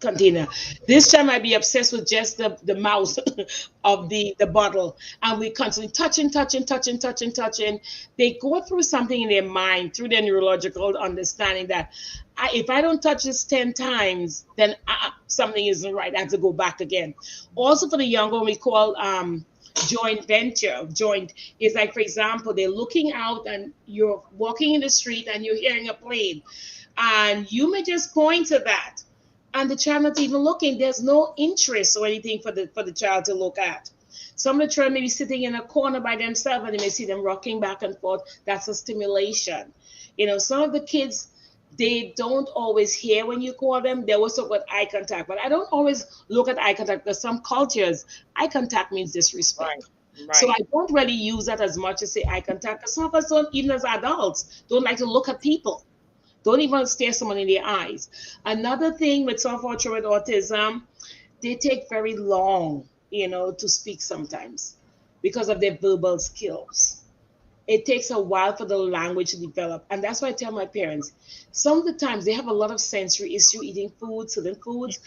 container. This child might be obsessed with just the mouse of the bottle, and we constantly touching. They go through something in their mind through their neurological understanding that if I don't touch this 10 times, then something isn't right. I have to go back again. Also, for the younger, we call joint venture. Joint is like, for example, they're looking out and you're walking in the street and you're hearing a plane, and you may just point to that, and the child not even looking. There's no interest or anything for the child to look at. Some of the children may be sitting in a corner by themselves and you may see them rocking back and forth. That's a stimulation. Some of the kids, they don't always hear when you call them. They also got eye contact, but I don't always look at eye contact, because some cultures, eye contact means disrespect. Right. So I don't really use that as much as say eye contact, because some of us don't, even as adults, don't like to look at people. Don't even stare someone in the eyes. Another thing with some of our children with autism, they take very long, to speak sometimes because of their verbal skills. It takes a while for the language to develop. And that's why I tell my parents, some of the times they have a lot of sensory issue eating food, certain foods,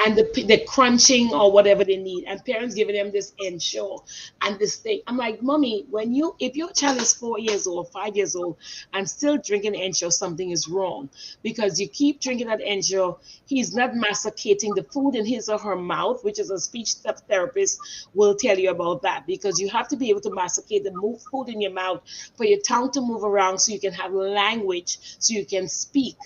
and the crunching or whatever they need. And parents giving them this ensure and this thing. I'm like, mommy, if your child is 4 years old, 5 years old, and still drinking ensure, something is wrong. Because you keep drinking that ensure, he's not masticating the food in his or her mouth, which is a speech therapist will tell you about that. Because you have to be able to masticate the food in your mouth for your tongue to move around so you can have language, so you can speak.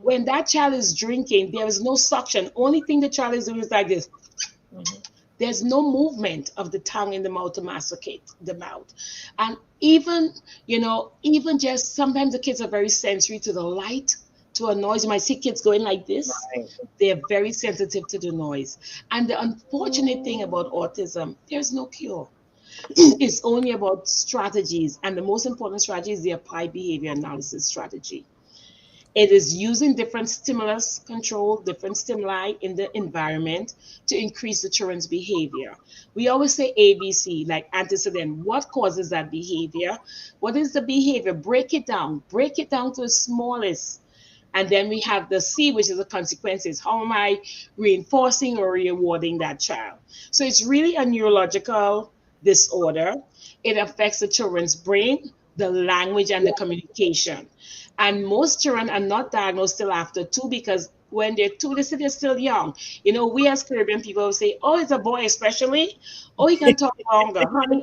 When that child is drinking, there is no suction. Only thing the child is doing is like this. There's no movement of the tongue in the mouth to masticate the mouth. And even just sometimes the kids are very sensory to the light, to a noise. You might see kids going like this. Right. They're very sensitive to the noise. And the unfortunate thing about autism, there's no cure. It's only about strategies, and the most important strategy is the applied behavior analysis strategy. It is using different stimulus control, different stimuli in the environment to increase the children's behavior. We always say ABC, like antecedent. What causes that behavior? What is the behavior? Break it down to the smallest. And then we have the C, which is the consequences. How am I reinforcing or rewarding that child? So it's really a neurological disorder. It affects the children's brain, the language, and the communication. And most children are not diagnosed till after 2, because when they're 2, they're still young. We as Caribbean people will say, oh, it's a boy especially. Oh, he can talk longer. Honey,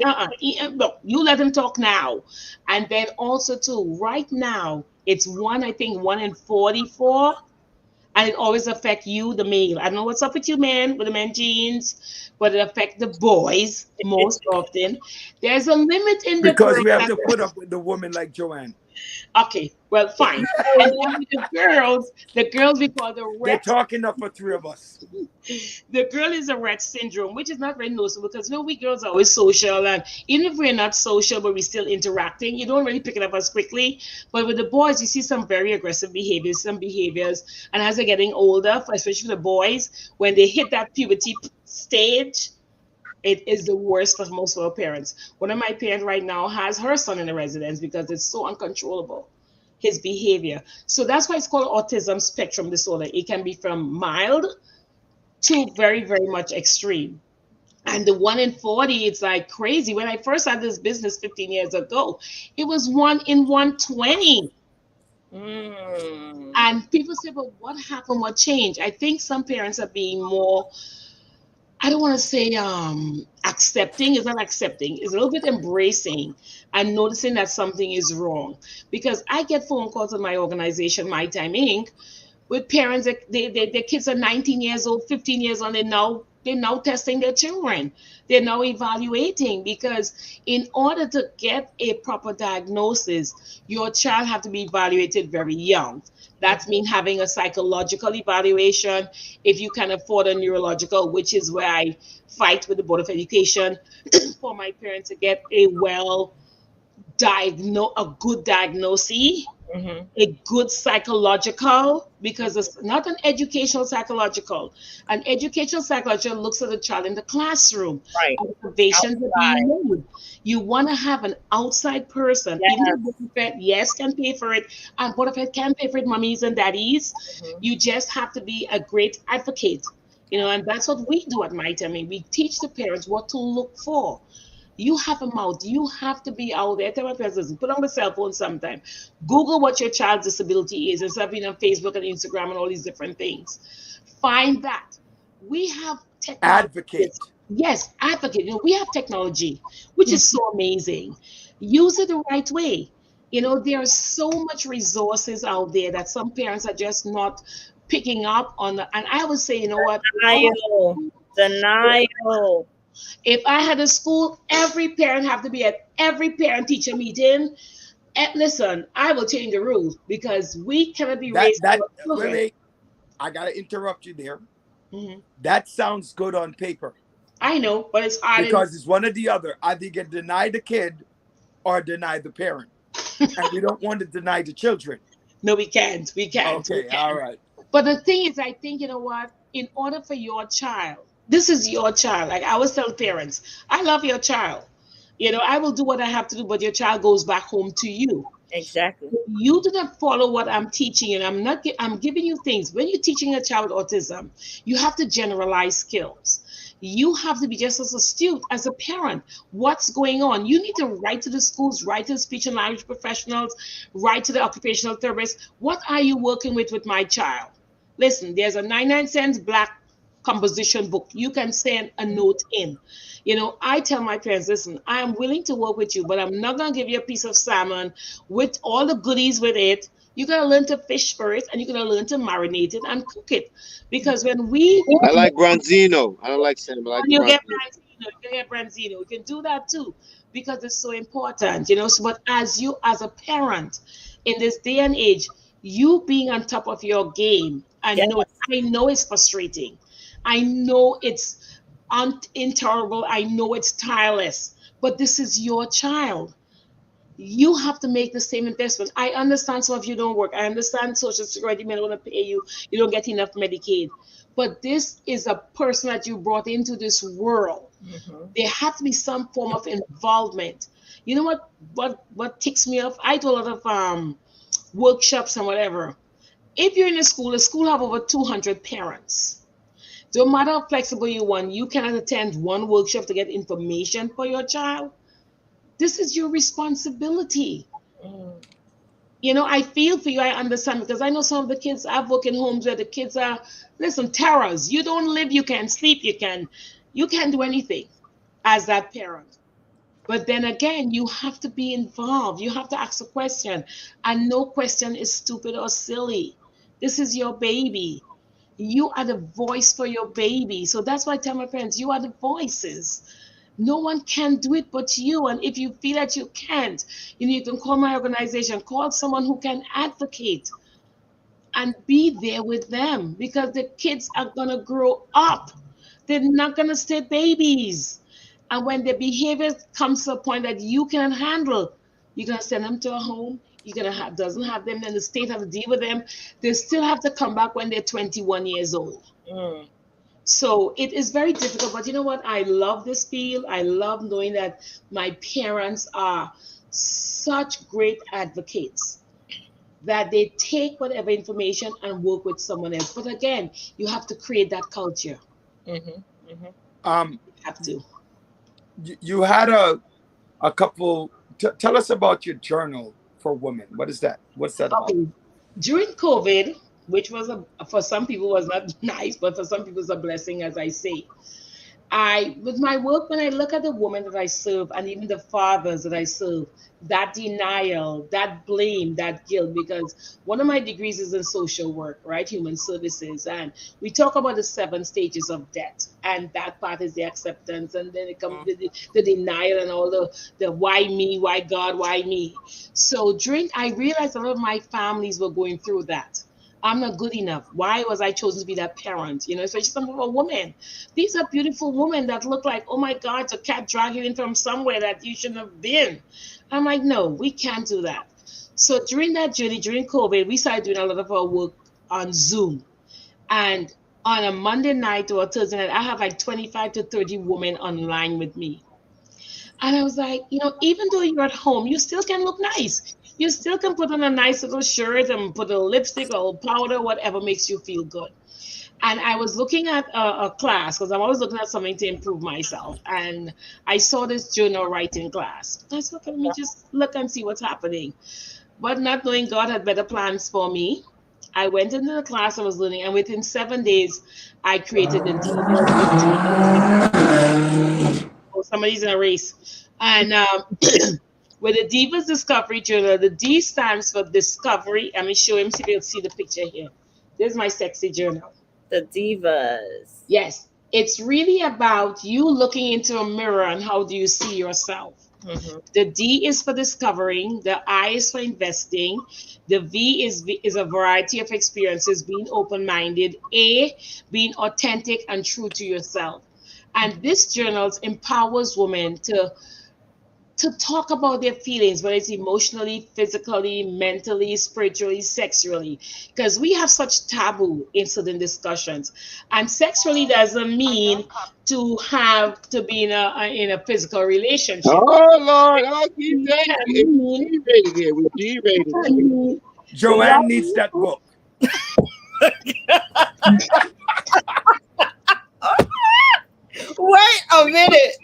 no, you let him talk now. And then also too, right now, it's I think 1 in 44. And it always affect you, the male. I don't know what's up with you, men, with the men genes, but it affect the boys most often. There's a limit in the Because girls. we have to put up with the woman like Joanne. Okay, well, fine. And then with the girls we call the They're Rett. talking enough for three of us. The girl is a Rett syndrome, which is not very noticeable because we girls are always social, and even if we're not social, but we're still interacting, you don't really pick it up as quickly. But with the boys, you see some very aggressive behaviors, and as they're getting older, especially the boys, when they hit that puberty stage, it is the worst for most of our parents. One of my parents right now has her son in a residence because it's so uncontrollable, his behavior. So that's why it's called autism spectrum disorder. It can be from mild to very, very much extreme. And the 1 in 40, it's like crazy. When I first had this business 15 years ago, it was 1 in 120. Mm. And people say, but what happened? What changed? I think some parents are being more, I don't want to say accepting, it's not accepting, it's a little bit embracing and noticing that something is wrong. Because I get phone calls in my organization, My Time Inc., with parents that their kids are 19 years old, 15 years old, they're now testing their children. They're now evaluating because in order to get a proper diagnosis, your child have to be evaluated very young. That means having a psychological evaluation. If you can afford a neurological, which is where I fight with the Board of Education for my parents to get a good diagnosis, Mm-hmm. a good psychological, because it's not an educational psychological. An educational psychological looks at the child in the classroom. Right. Observations are being Outside. made. You want to have an outside person, even Yes. though Bonafide, yes, can pay for it, and Bonafide can pay for it, mummies and daddies. Mhm. You just have to be a great advocate. And that's what we do at Might. I mean, we teach the parents what to look for. You have a mouth. You have to be out there. I tell my parents, listen, put on the cell phone sometime. Google what your child's disability is instead of being on Facebook and Instagram and all these different things. Find that. We have technology. Advocate. Yes, advocate. We have technology, which is so amazing. Use it the right way. There are so much resources out there that some parents are just not picking up on. And I would say, you know what? Denial. Denial. If I had a school, every parent have to be at every parent teacher meeting. And listen, I will change the rules because we cannot be That raising that our wait, children. wait. I gotta interrupt you there. Mhm. That sounds good on paper I know, but it's hard. because it's one or the other. Either you can deny the kid or deny the parent, and we don't want to deny the children. No, we can't. We can't. We Okay, all can't. right. But the thing is, I think, you know what? In order for your child, this is your child. Like I always tell parents, I love your child. I will do what I have to do, but your child goes back home to you. Exactly. You do not follow what I'm teaching, and I'm giving you things. When you're teaching a child autism, you have to generalize skills. You have to be just as astute as a parent. What's going on? You need to write to the schools, write to the speech and language professionals, write to the occupational therapists. What are you working with my child? Listen, there's a 99 cents black composition book. You can send a note in. I tell my parents, listen, I am willing to work with you, but I'm not going to give you a piece of salmon with all the goodies with it. You got to learn to fish first, and you got to learn to marinate it and cook it. Because when we I like Bronzino. I don't like salmon. I like you get Bronzino. branzino, you can do that too, because it's so important. So, but as a parent, in this day and age, you being on top of your game, Yes. I know it's frustrating. I know it's intolerable. I know it's tireless, but this is your child. You have to make the same investment. I understand some of you don't work. I understand Social Security may not want to pay you. You don't get enough Medicaid. But this is a person that you brought into this world. Mm-hmm. There has to be some form of involvement. You know what ticks me off? I do a lot of workshops and whatever. If you're in a school have over 200 parents. No matter how flexible you want, you cannot attend one workshop to get information for your child. This is your responsibility. Mm. I feel for you. I understand because I know some of the kids. I've worked in homes where the kids are, listen, terrors. You don't live, you can't sleep, you can't do anything as that parent. But then again, you have to be involved. You have to ask a question, and no question is stupid or silly. This is your baby. You are the voice for your baby. So that's why I tell my parents, you are the voices. No one can do it but you. And if you feel that you can't, you can call my organization, call someone who can advocate and be there with them, because the kids are going to grow up. They're not going to stay babies. And when their behavior comes to a point that you can handle, you're going to send them to a home. You're going to have, doesn't have them, then the state have to deal with them. They still have to come back when they're 21 years old. So it is very difficult. But you know what? I love this field. I love knowing that my parents are such great advocates that they take whatever information and work with someone else. But again, you have to create that culture. Have to. You had a couple. Tell us about your journal for women. What is that? What's that about? Okay. During COVID, which was for some people was not nice, but for some people it's a blessing, as I say. With my work, when I look at the women that I serve and even the fathers that I serve, that denial, that blame, that guilt, because one of my degrees is in social work, right? Human services. And we talk about the 7 stages of death. And that part is the acceptance. And then it comes the denial and all the why me, why God, why me. So I realized a lot of my families were going through that. I'm not good enough. Why was I chosen to be that parent? Especially some of a women. These are beautiful women that look like, oh my God, it's a cat dragging in from somewhere that you shouldn't have been. I'm like, no, we can't do that. So during that journey, during COVID, we started doing a lot of our work on Zoom. And on a Monday night or a Thursday night, I have like 25 to 30 women online with me. And I was like, even though you're at home, you still can look nice. You still can put on a nice little shirt and put a lipstick or powder, whatever makes you feel good. And I was looking at a class, because I'm always looking at something to improve myself. And I saw this journal writing class. I said, okay, let me just look and see what's happening. But not knowing God had better plans for me, I went into the class I was learning, and within 7 days, I created the oh, somebody's in a race. And with the Divas Discovery Journal, the D stands for discovery. Let me show him so you'll see the picture here. This is my sexy journal. The Divas. Yes. It's really about you looking into a mirror and how do you see yourself. The D is for discovering. The I is for investing. The V is a variety of experiences, being open-minded. A, being authentic and true to yourself. And this journal empowers women to talk about their feelings, whether it's emotionally, physically, mentally, spiritually, sexually, because we have such taboo in certain discussions. And sexually doesn't mean to be in a physical relationship. Oh Lord, I'll keep that. G-rated here. We're G-rated. Joanne needs that book. Wait a minute.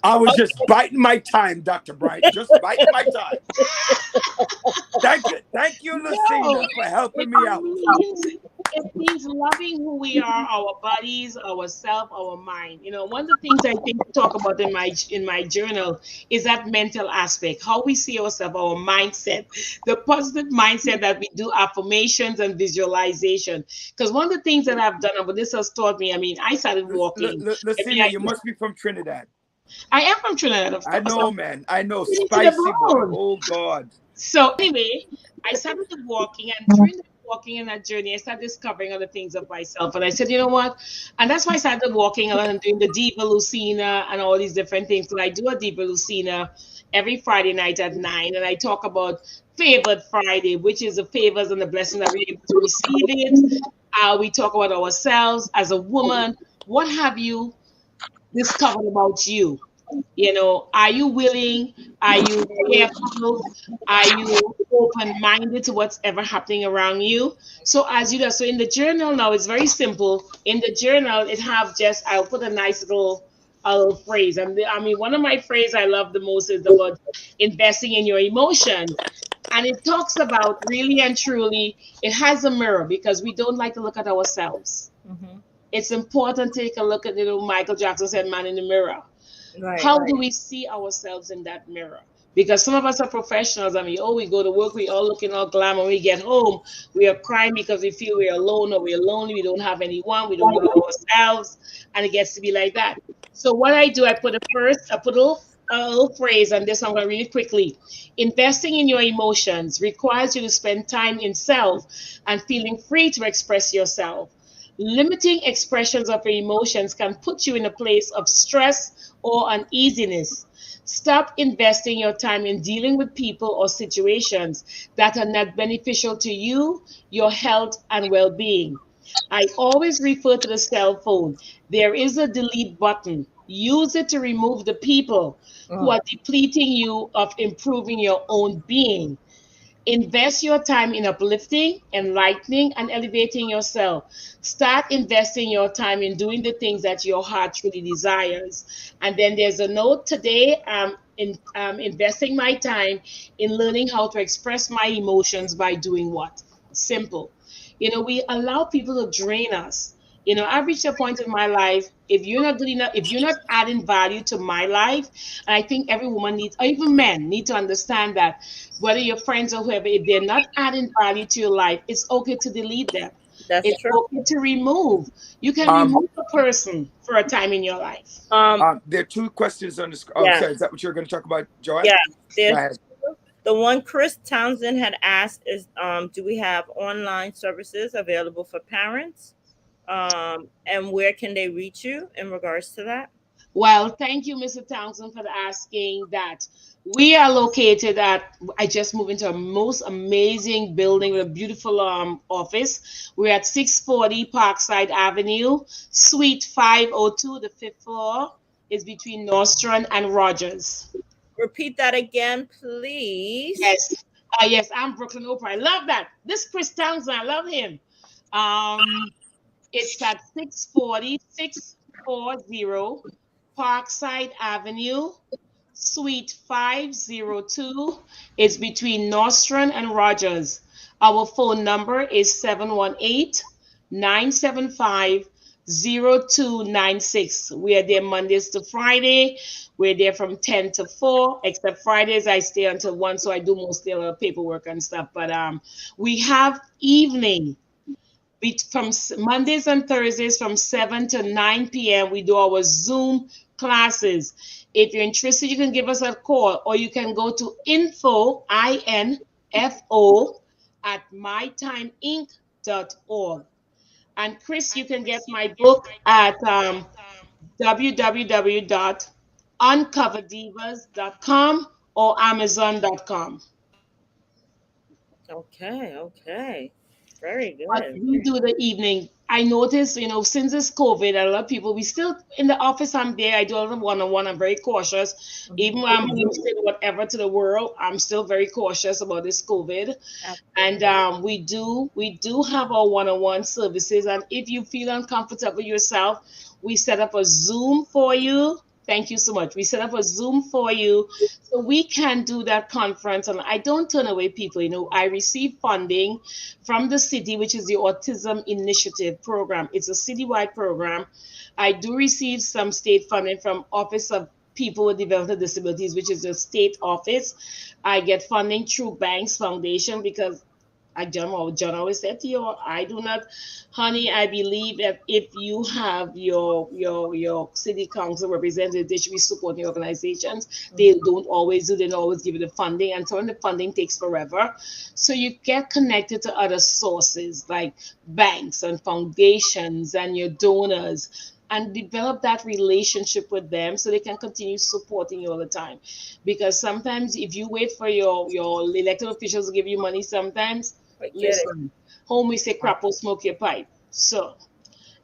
I was just biting my time, Dr. Bright. Just biting my time. Thank you, Lucina, for helping me out. It means loving who we are, our bodies, ourselves, our mind. One of the things I think to talk about in my journal is that mental aspect, how we see ourselves, our mindset, the positive mindset that we do affirmations and visualization. Because one of the things that I've done, but this has taught me, I started walking. Lucina, you must be from Trinidad. I am from Trinidad, of course. I know, man. I know. Spicy boy. Oh, God. So anyway, I started walking, and during the walking in that journey, I started discovering other things of myself. And I said, you know what? And that's why I started walking and doing the Diva Lucina and all these different things. So I do a Diva Lucina every Friday night at 9, and I talk about Favored Friday, which is the favors and the blessings that we're able to receive it. We talk about ourselves as a woman. What have you discovered about you? Are you willing? Are you careful? Are you open-minded to what's ever happening around you? So as you do, so in the journal now, it's very simple. In the journal, I'll put a nice little phrase. And one of my phrases I love the most is about investing in your emotions. And it talks about really and truly, it has a mirror, because we don't like to look at ourselves. It's important to take a look at, Michael Jackson said, man in the mirror. Right, How do we see ourselves in that mirror? Because some of us are professionals. I mean, oh, we go to work, we all looking all glam. When we get home, we are crying because we feel we're alone or we're lonely. We don't have anyone. We don't love ourselves, and it gets to be like that. So what I do, I put a little phrase, and this I'm going to read it quickly. Investing in your emotions requires you to spend time in self and feeling free to express yourself. Limiting expressions of your emotions can put you in a place of stress or uneasiness. Stop investing your time in dealing with people or situations that are not beneficial to you, your health, and well being. I always refer to the cell phone. There is a delete button. Use it to remove the people who Mm. are depleting you of improving your own being. Invest your time in uplifting, enlightening, and elevating yourself. Start investing your time in doing the things that your heart truly desires. And then there's a note today. Investing my time in learning how to express my emotions by doing what? Simple. We allow people to drain us. I've reached a point in my life. If you're not good enough, if you're not adding value to my life, and I think every woman needs, or even men need to understand that whether your friends or whoever, if they're not adding value to your life, it's okay to delete them. That's It's true. okay to remove. You can Um, remove a person for a time in your life. there are two questions on this. Oh, Yeah, sorry. Is that what you're going to talk about, Joanne? yeah. Go There's ahead. the one Chris Townsend had asked is, do we have online services available for parents? And where can they reach you in regards to that? Well, thank you, Mr. Townsend, for asking that. We are located at, I just moved into a most amazing building with a beautiful office. We're at 640 Parkside Avenue, Suite 502, the fifth floor is between Nostrand and Rogers. Repeat that again, please. Yes. Yes, I'm Brooklyn Oprah. I love that. This Chris Townsend, I love him. Um, it's at 640 Parkside Avenue, Suite 502. It's between Nostrand and Rogers. Our phone number is 718-975-0296. We are there Mondays to Friday. We're there from 10 to 4, except Fridays I stay until 1, so I do mostly a lot of paperwork and stuff. But we have evening from Mondays and Thursdays from 7 to 9 p.m. We do our Zoom classes. If you're interested, you can give us a call or you can go to info at mytimeinc.org. And Chris, you can get my book at www.uncoverdivas.com or amazon.com. Okay, okay. Very But good. we do the evening. I noticed, since it's COVID, a lot of people, we still in the office. I'm there. I do a lot of one-on-one. I'm very cautious. Even Mhm. when I'm hosting whatever to the world, I'm still very cautious about this COVID. And Absolutely. we do have our one-on-one services. And if you feel uncomfortable yourself, we set up a Zoom for you. Thank you so much. We set up a Zoom for you so we can do that conference. And I don't turn away people. I receive funding from the city, which is the Autism Initiative program. It's a citywide program. I do receive some state funding from Office of People with Developmental Disabilities, which is a state office. I get funding through Banks Foundation because John always said to you, I do not, honey, I believe that if you have your city council representative, they should be supporting organizations. They don't always do, they don't always give you the funding, and some of the funding takes forever. So you get connected to other sources like banks and foundations and your donors and develop that relationship with them so they can continue supporting you all the time. Because sometimes if you wait for your elected officials to give you money, sometimes Forget it. listen, home we say crap or smoke your pipe. So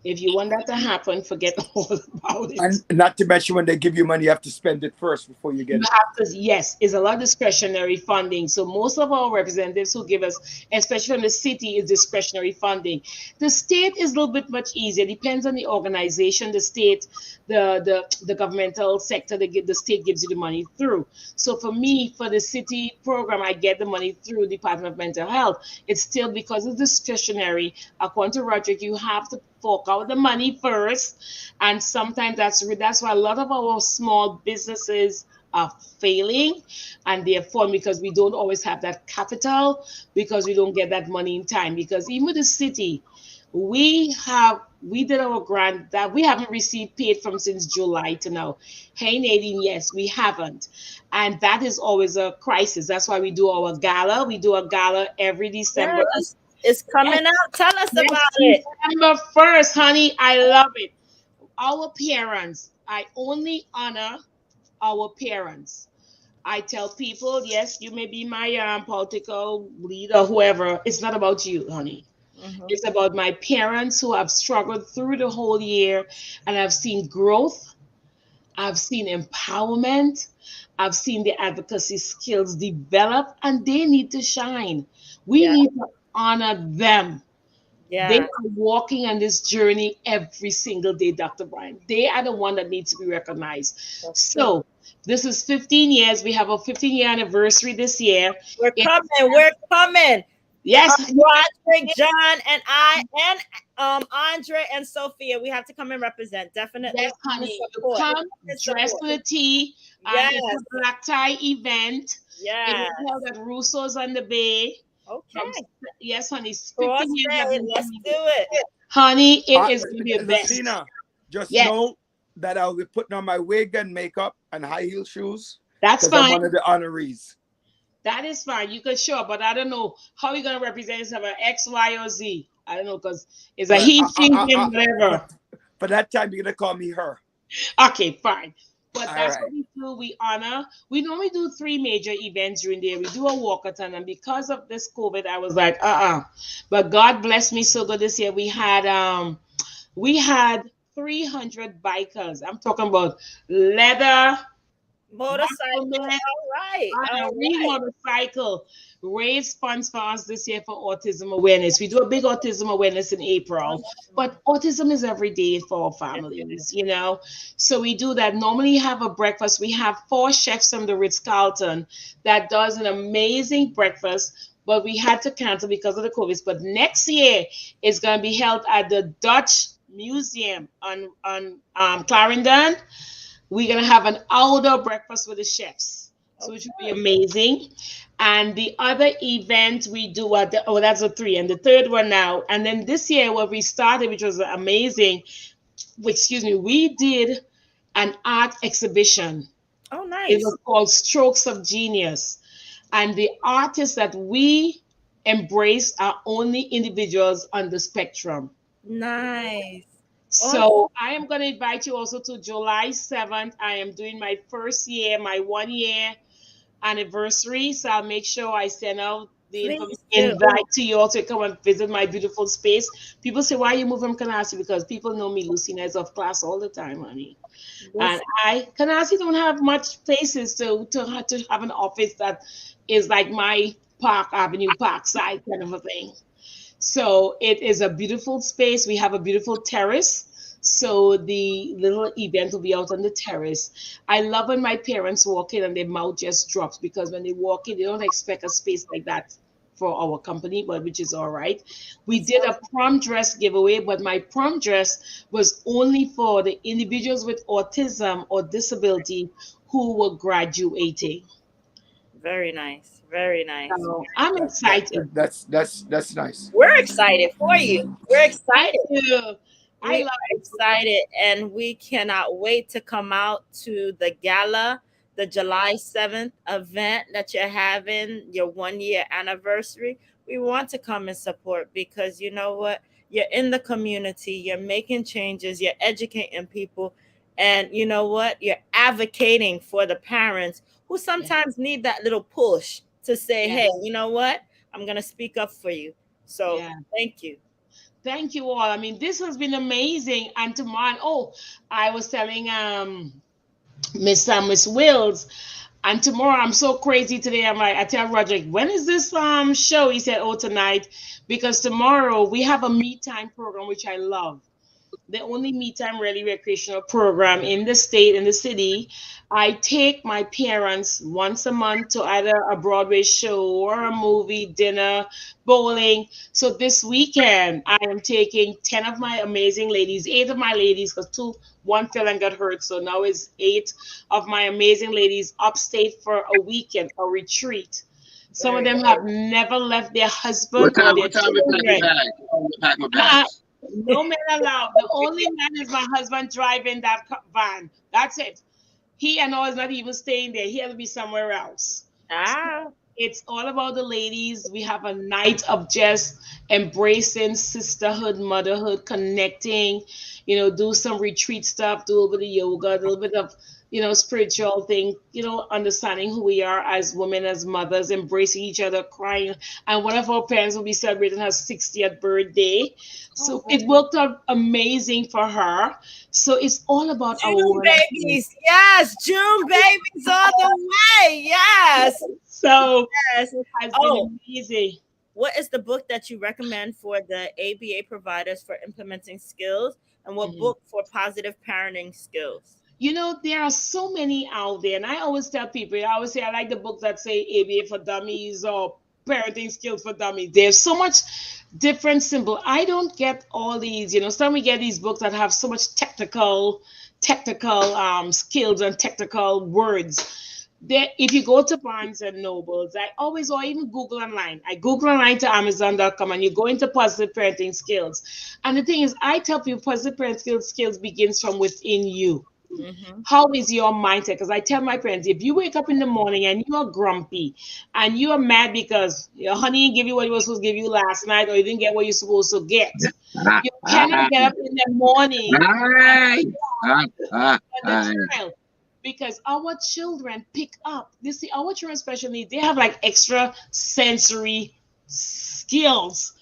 if you want that to happen, forget all about it. And not to mention, when they give you money, you have to spend it first before you You get it. have to, yes, it's a lot of discretionary funding. So most of our representatives who give us, especially from the city, is discretionary funding. The state is a little bit much easier. Depends on the organization, the state, the governmental sector. The state gives you the money through. So for me, for the city program, I get the money through Department of Mental Health. It's still because it's discretionary. According to Roderick, you have to fork out the money first, and sometimes that's why a lot of our small businesses are failing, and therefore because we don't always have that capital, because we don't get that money in time. Because even with the city, we did our grant that we haven't received paid from since July to now. Hey Nadine, yes, we haven't. And that is always a crisis. That's why we do our gala. We do a gala every December. Yes, it's coming Yes, out. Tell us yes, about it. December 1st, honey. I love it. Our parents, I only honor our parents. I tell people, yes, you may be my political leader, whoever. It's not about you, honey. Mhm. It's about my parents who have struggled through the whole year, and I've seen growth. I've seen empowerment. I've seen the advocacy skills develop, and they need to shine. We Yeah, need to honor them. They yeah. are walking on this journey every single day, Dr. Brian. They are the one that needs to be recognized. That's true. So this is 15 years. We have a 15-year anniversary this year. We're It- coming. We're coming. yes, Roderick, John, and I, and Andre and Sophia. We have to come and represent. Definitely yes, come and honey. You support. come And dressed support. to the T. Yes, It's a black tie event. It yes. is held at Russo's on the Bay. From, Okay. yes, honey. 15 years I've Crossfade. been Let's doing do it. it. Honey, it is going to be the best. Lucina, just Yes, know that I'll be putting on my wig and makeup and high heel shoes that's because I'm fine. one of the honorees. That is fine. You could show up, but I don't know how you're gonna represent yourself at X, Y, or Z. I don't know because it's a But he, she, him, whatever. for that time, you're gonna call me her. Okay, fine. But All that's right. what we do. We honor. We normally do three major events during the year. We do a walkathon, and because of this COVID, I was like, But God bless me so good this year. We had 300 bikers. I'm talking about leather, Motorcycle. muscle, All right. on a All real right. motorcycle. Raise funds for us this year for autism awareness. We do a big autism awareness in April, but autism is every day for our families, you know. So we do that. Normally have a breakfast. We have 4 chefs from the Ritz-Carlton that does an amazing breakfast, but we had to cancel because of the COVID. But next year it's going to be held at the Dutch Museum on Clarendon. We're gonna have an outdoor breakfast with the chefs, so it should be amazing. And the other event we do that's a three, and the third one now. And then this year, what we started, which was amazing, excuse me, we did an art exhibition. Oh, It nice. was called Strokes of Genius, and the artists that we embrace are only individuals on the spectrum. Nice. Awesome. So I am going to invite you also to July 7th. I am doing my first year, my 1 year anniversary. So I'll make sure I send out the Please do. invite to you all to come and visit my beautiful space. People say, why are you moving from Canarsie? Because people know me, Lucina, is off class all the time, honey. And Canarsie don't have much places to have an office that is like my Park Avenue, Parkside kind of a thing. So it is a beautiful space. We have a beautiful terrace. So the little event will be out on the terrace. I love when my parents walk in and their mouth just drops because when they walk in, they don't expect a space like that for our company, but which is all right. We did a prom dress giveaway, but my prom dress was only for the individuals with autism or disability who were graduating. Very nice. Very nice. So I'm excited. That's nice. We're excited for you. We're Thank excited. you. I We love are excited, and we cannot wait to come out to the gala, the July 7th event that you're having, your 1 year anniversary. We want to come and support because you know what? You're in the community, you're making changes, you're educating people, and you know what? You're advocating for the parents who sometimes need that little push to say, Yes. hey, you know what? I'm going to speak up for you. So Yeah. thank you. Thank you all. I mean, this has been amazing. And tomorrow, I was telling Miss Wills, and tomorrow I'm so crazy today. I'm like, I tell Roderick, when is this show? He said, oh, tonight, because tomorrow we have a me time program, which I love. the only me time really recreational program in the state, in the city. I take my parents once a month to either a Broadway show or a movie, dinner, bowling. So this weekend, I am taking 10 of my amazing ladies, 8 of my ladies, because one fell and got hurt. So now it's 8 of my amazing ladies upstate for a weekend, a retreat. Some of them have never left their husband or their children. No man allowed. The only man is my husband driving that van. That's it. He and all is not even staying there. He'll be somewhere else. Ah. It's all about the ladies. We have a night of just embracing sisterhood, motherhood, connecting, do some retreat stuff, do a little bit of yoga, a little bit of, spiritual thing, understanding who we are as women, as mothers, embracing each other, crying. And one of our parents will be celebrating her 60th birthday. So it worked out amazing for her. So it's all about our June babies. Yes, June babies all the way. Yes. So yes. It has been amazing. What is the book that you recommend for the ABA providers for implementing skills, and what book for positive parenting skills? There are so many out there, and I always tell people, I always say I like the books that say ABA for dummies or parenting skills for dummies. There's so much different symbol. I don't get all these, some we get these books that have so much technical skills and technical words. If you go to Barnes and Nobles, or even Google online. I Google online to Amazon.com, and you go into positive parenting skills. And the thing is, I tell people positive parenting skills begins from within you. Mm-hmm. How is your mindset? Because I tell my parents, if you wake up in the morning and you are grumpy and you are mad because your honey didn't give you what he was supposed to give you last night, or you didn't get what you're supposed to get, you cannot get up in the morning child, because our children pick up. Our children, especially, they have like extra sensory skills.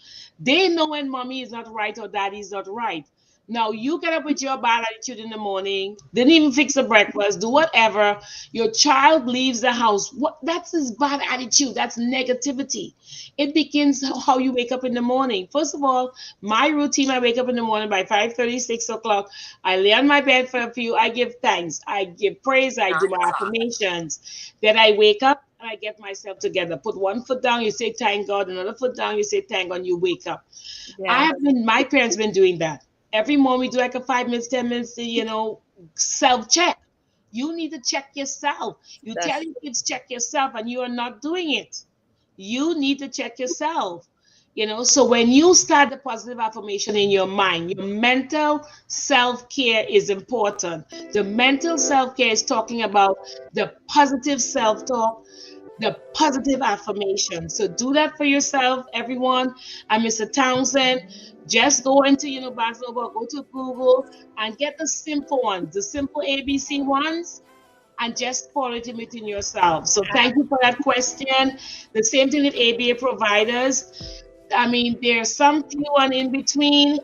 They know when mommy is not right or daddy is not right. Now you get up with your bad attitude in the morning, didn't even fix the breakfast, do whatever. Your child leaves the house. That's his bad attitude. That's negativity. It begins how you wake up in the morning. First of all, my routine, I wake up in the morning by 5:30, 6 o'clock. I lay on my bed for a few. I give thanks. I give praise. I do my affirmations. Then I wake up and I get myself together. Put one foot down, you say thank God. Another foot down, you say thank God. You wake up. Yeah. My parents been doing that. Every morning we do like a 5 minutes, 10 minutes, self-check. You need to check yourself. You tell your kids check yourself, and you are not doing it. You need to check yourself. So when you start the positive affirmation in your mind, your mental self-care is important. The mental self-care is talking about the positive self-talk, the positive affirmation. So do that for yourself, everyone. And Mr. Townsend, just go into, Barnes Noble, go to Google and get the simple ones, the simple ABC ones, and just follow it within yourself. So thank you for that question. The same thing with ABA providers. I mean, there's some few and in between,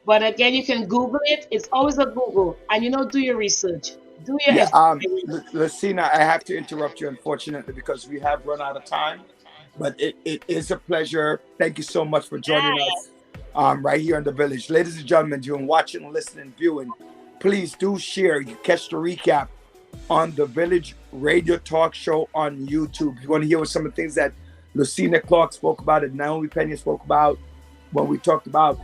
but again, you can Google it. It's always a Google, and do your research. Lucina, I have to interrupt you, unfortunately, because we have run out of time. But it is a pleasure. Thank you so much for joining us right here in the village. Ladies and gentlemen, you're watching, listening, viewing. Please do share. You catch the recap on the Village Radio Talk Show on YouTube. If you want to hear what some of the things that Lucina Clark spoke about and Naomi Pena spoke about when we talked about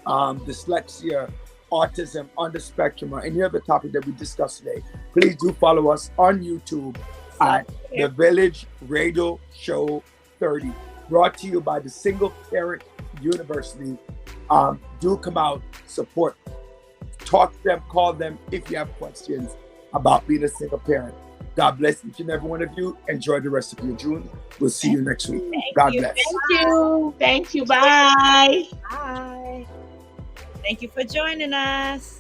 dyslexia, autism on the spectrum, or any other topic that we discussed today, please do follow us on YouTube at the Village Radio Show 30, brought to you by the Single Parent University. Do come out, support, talk to them, call them if you have questions about being a single parent. God bless each and every one of you. Enjoy the rest of your June. We'll see you next week. God bless. Thank you. Bye. Bye. Thank you for joining us.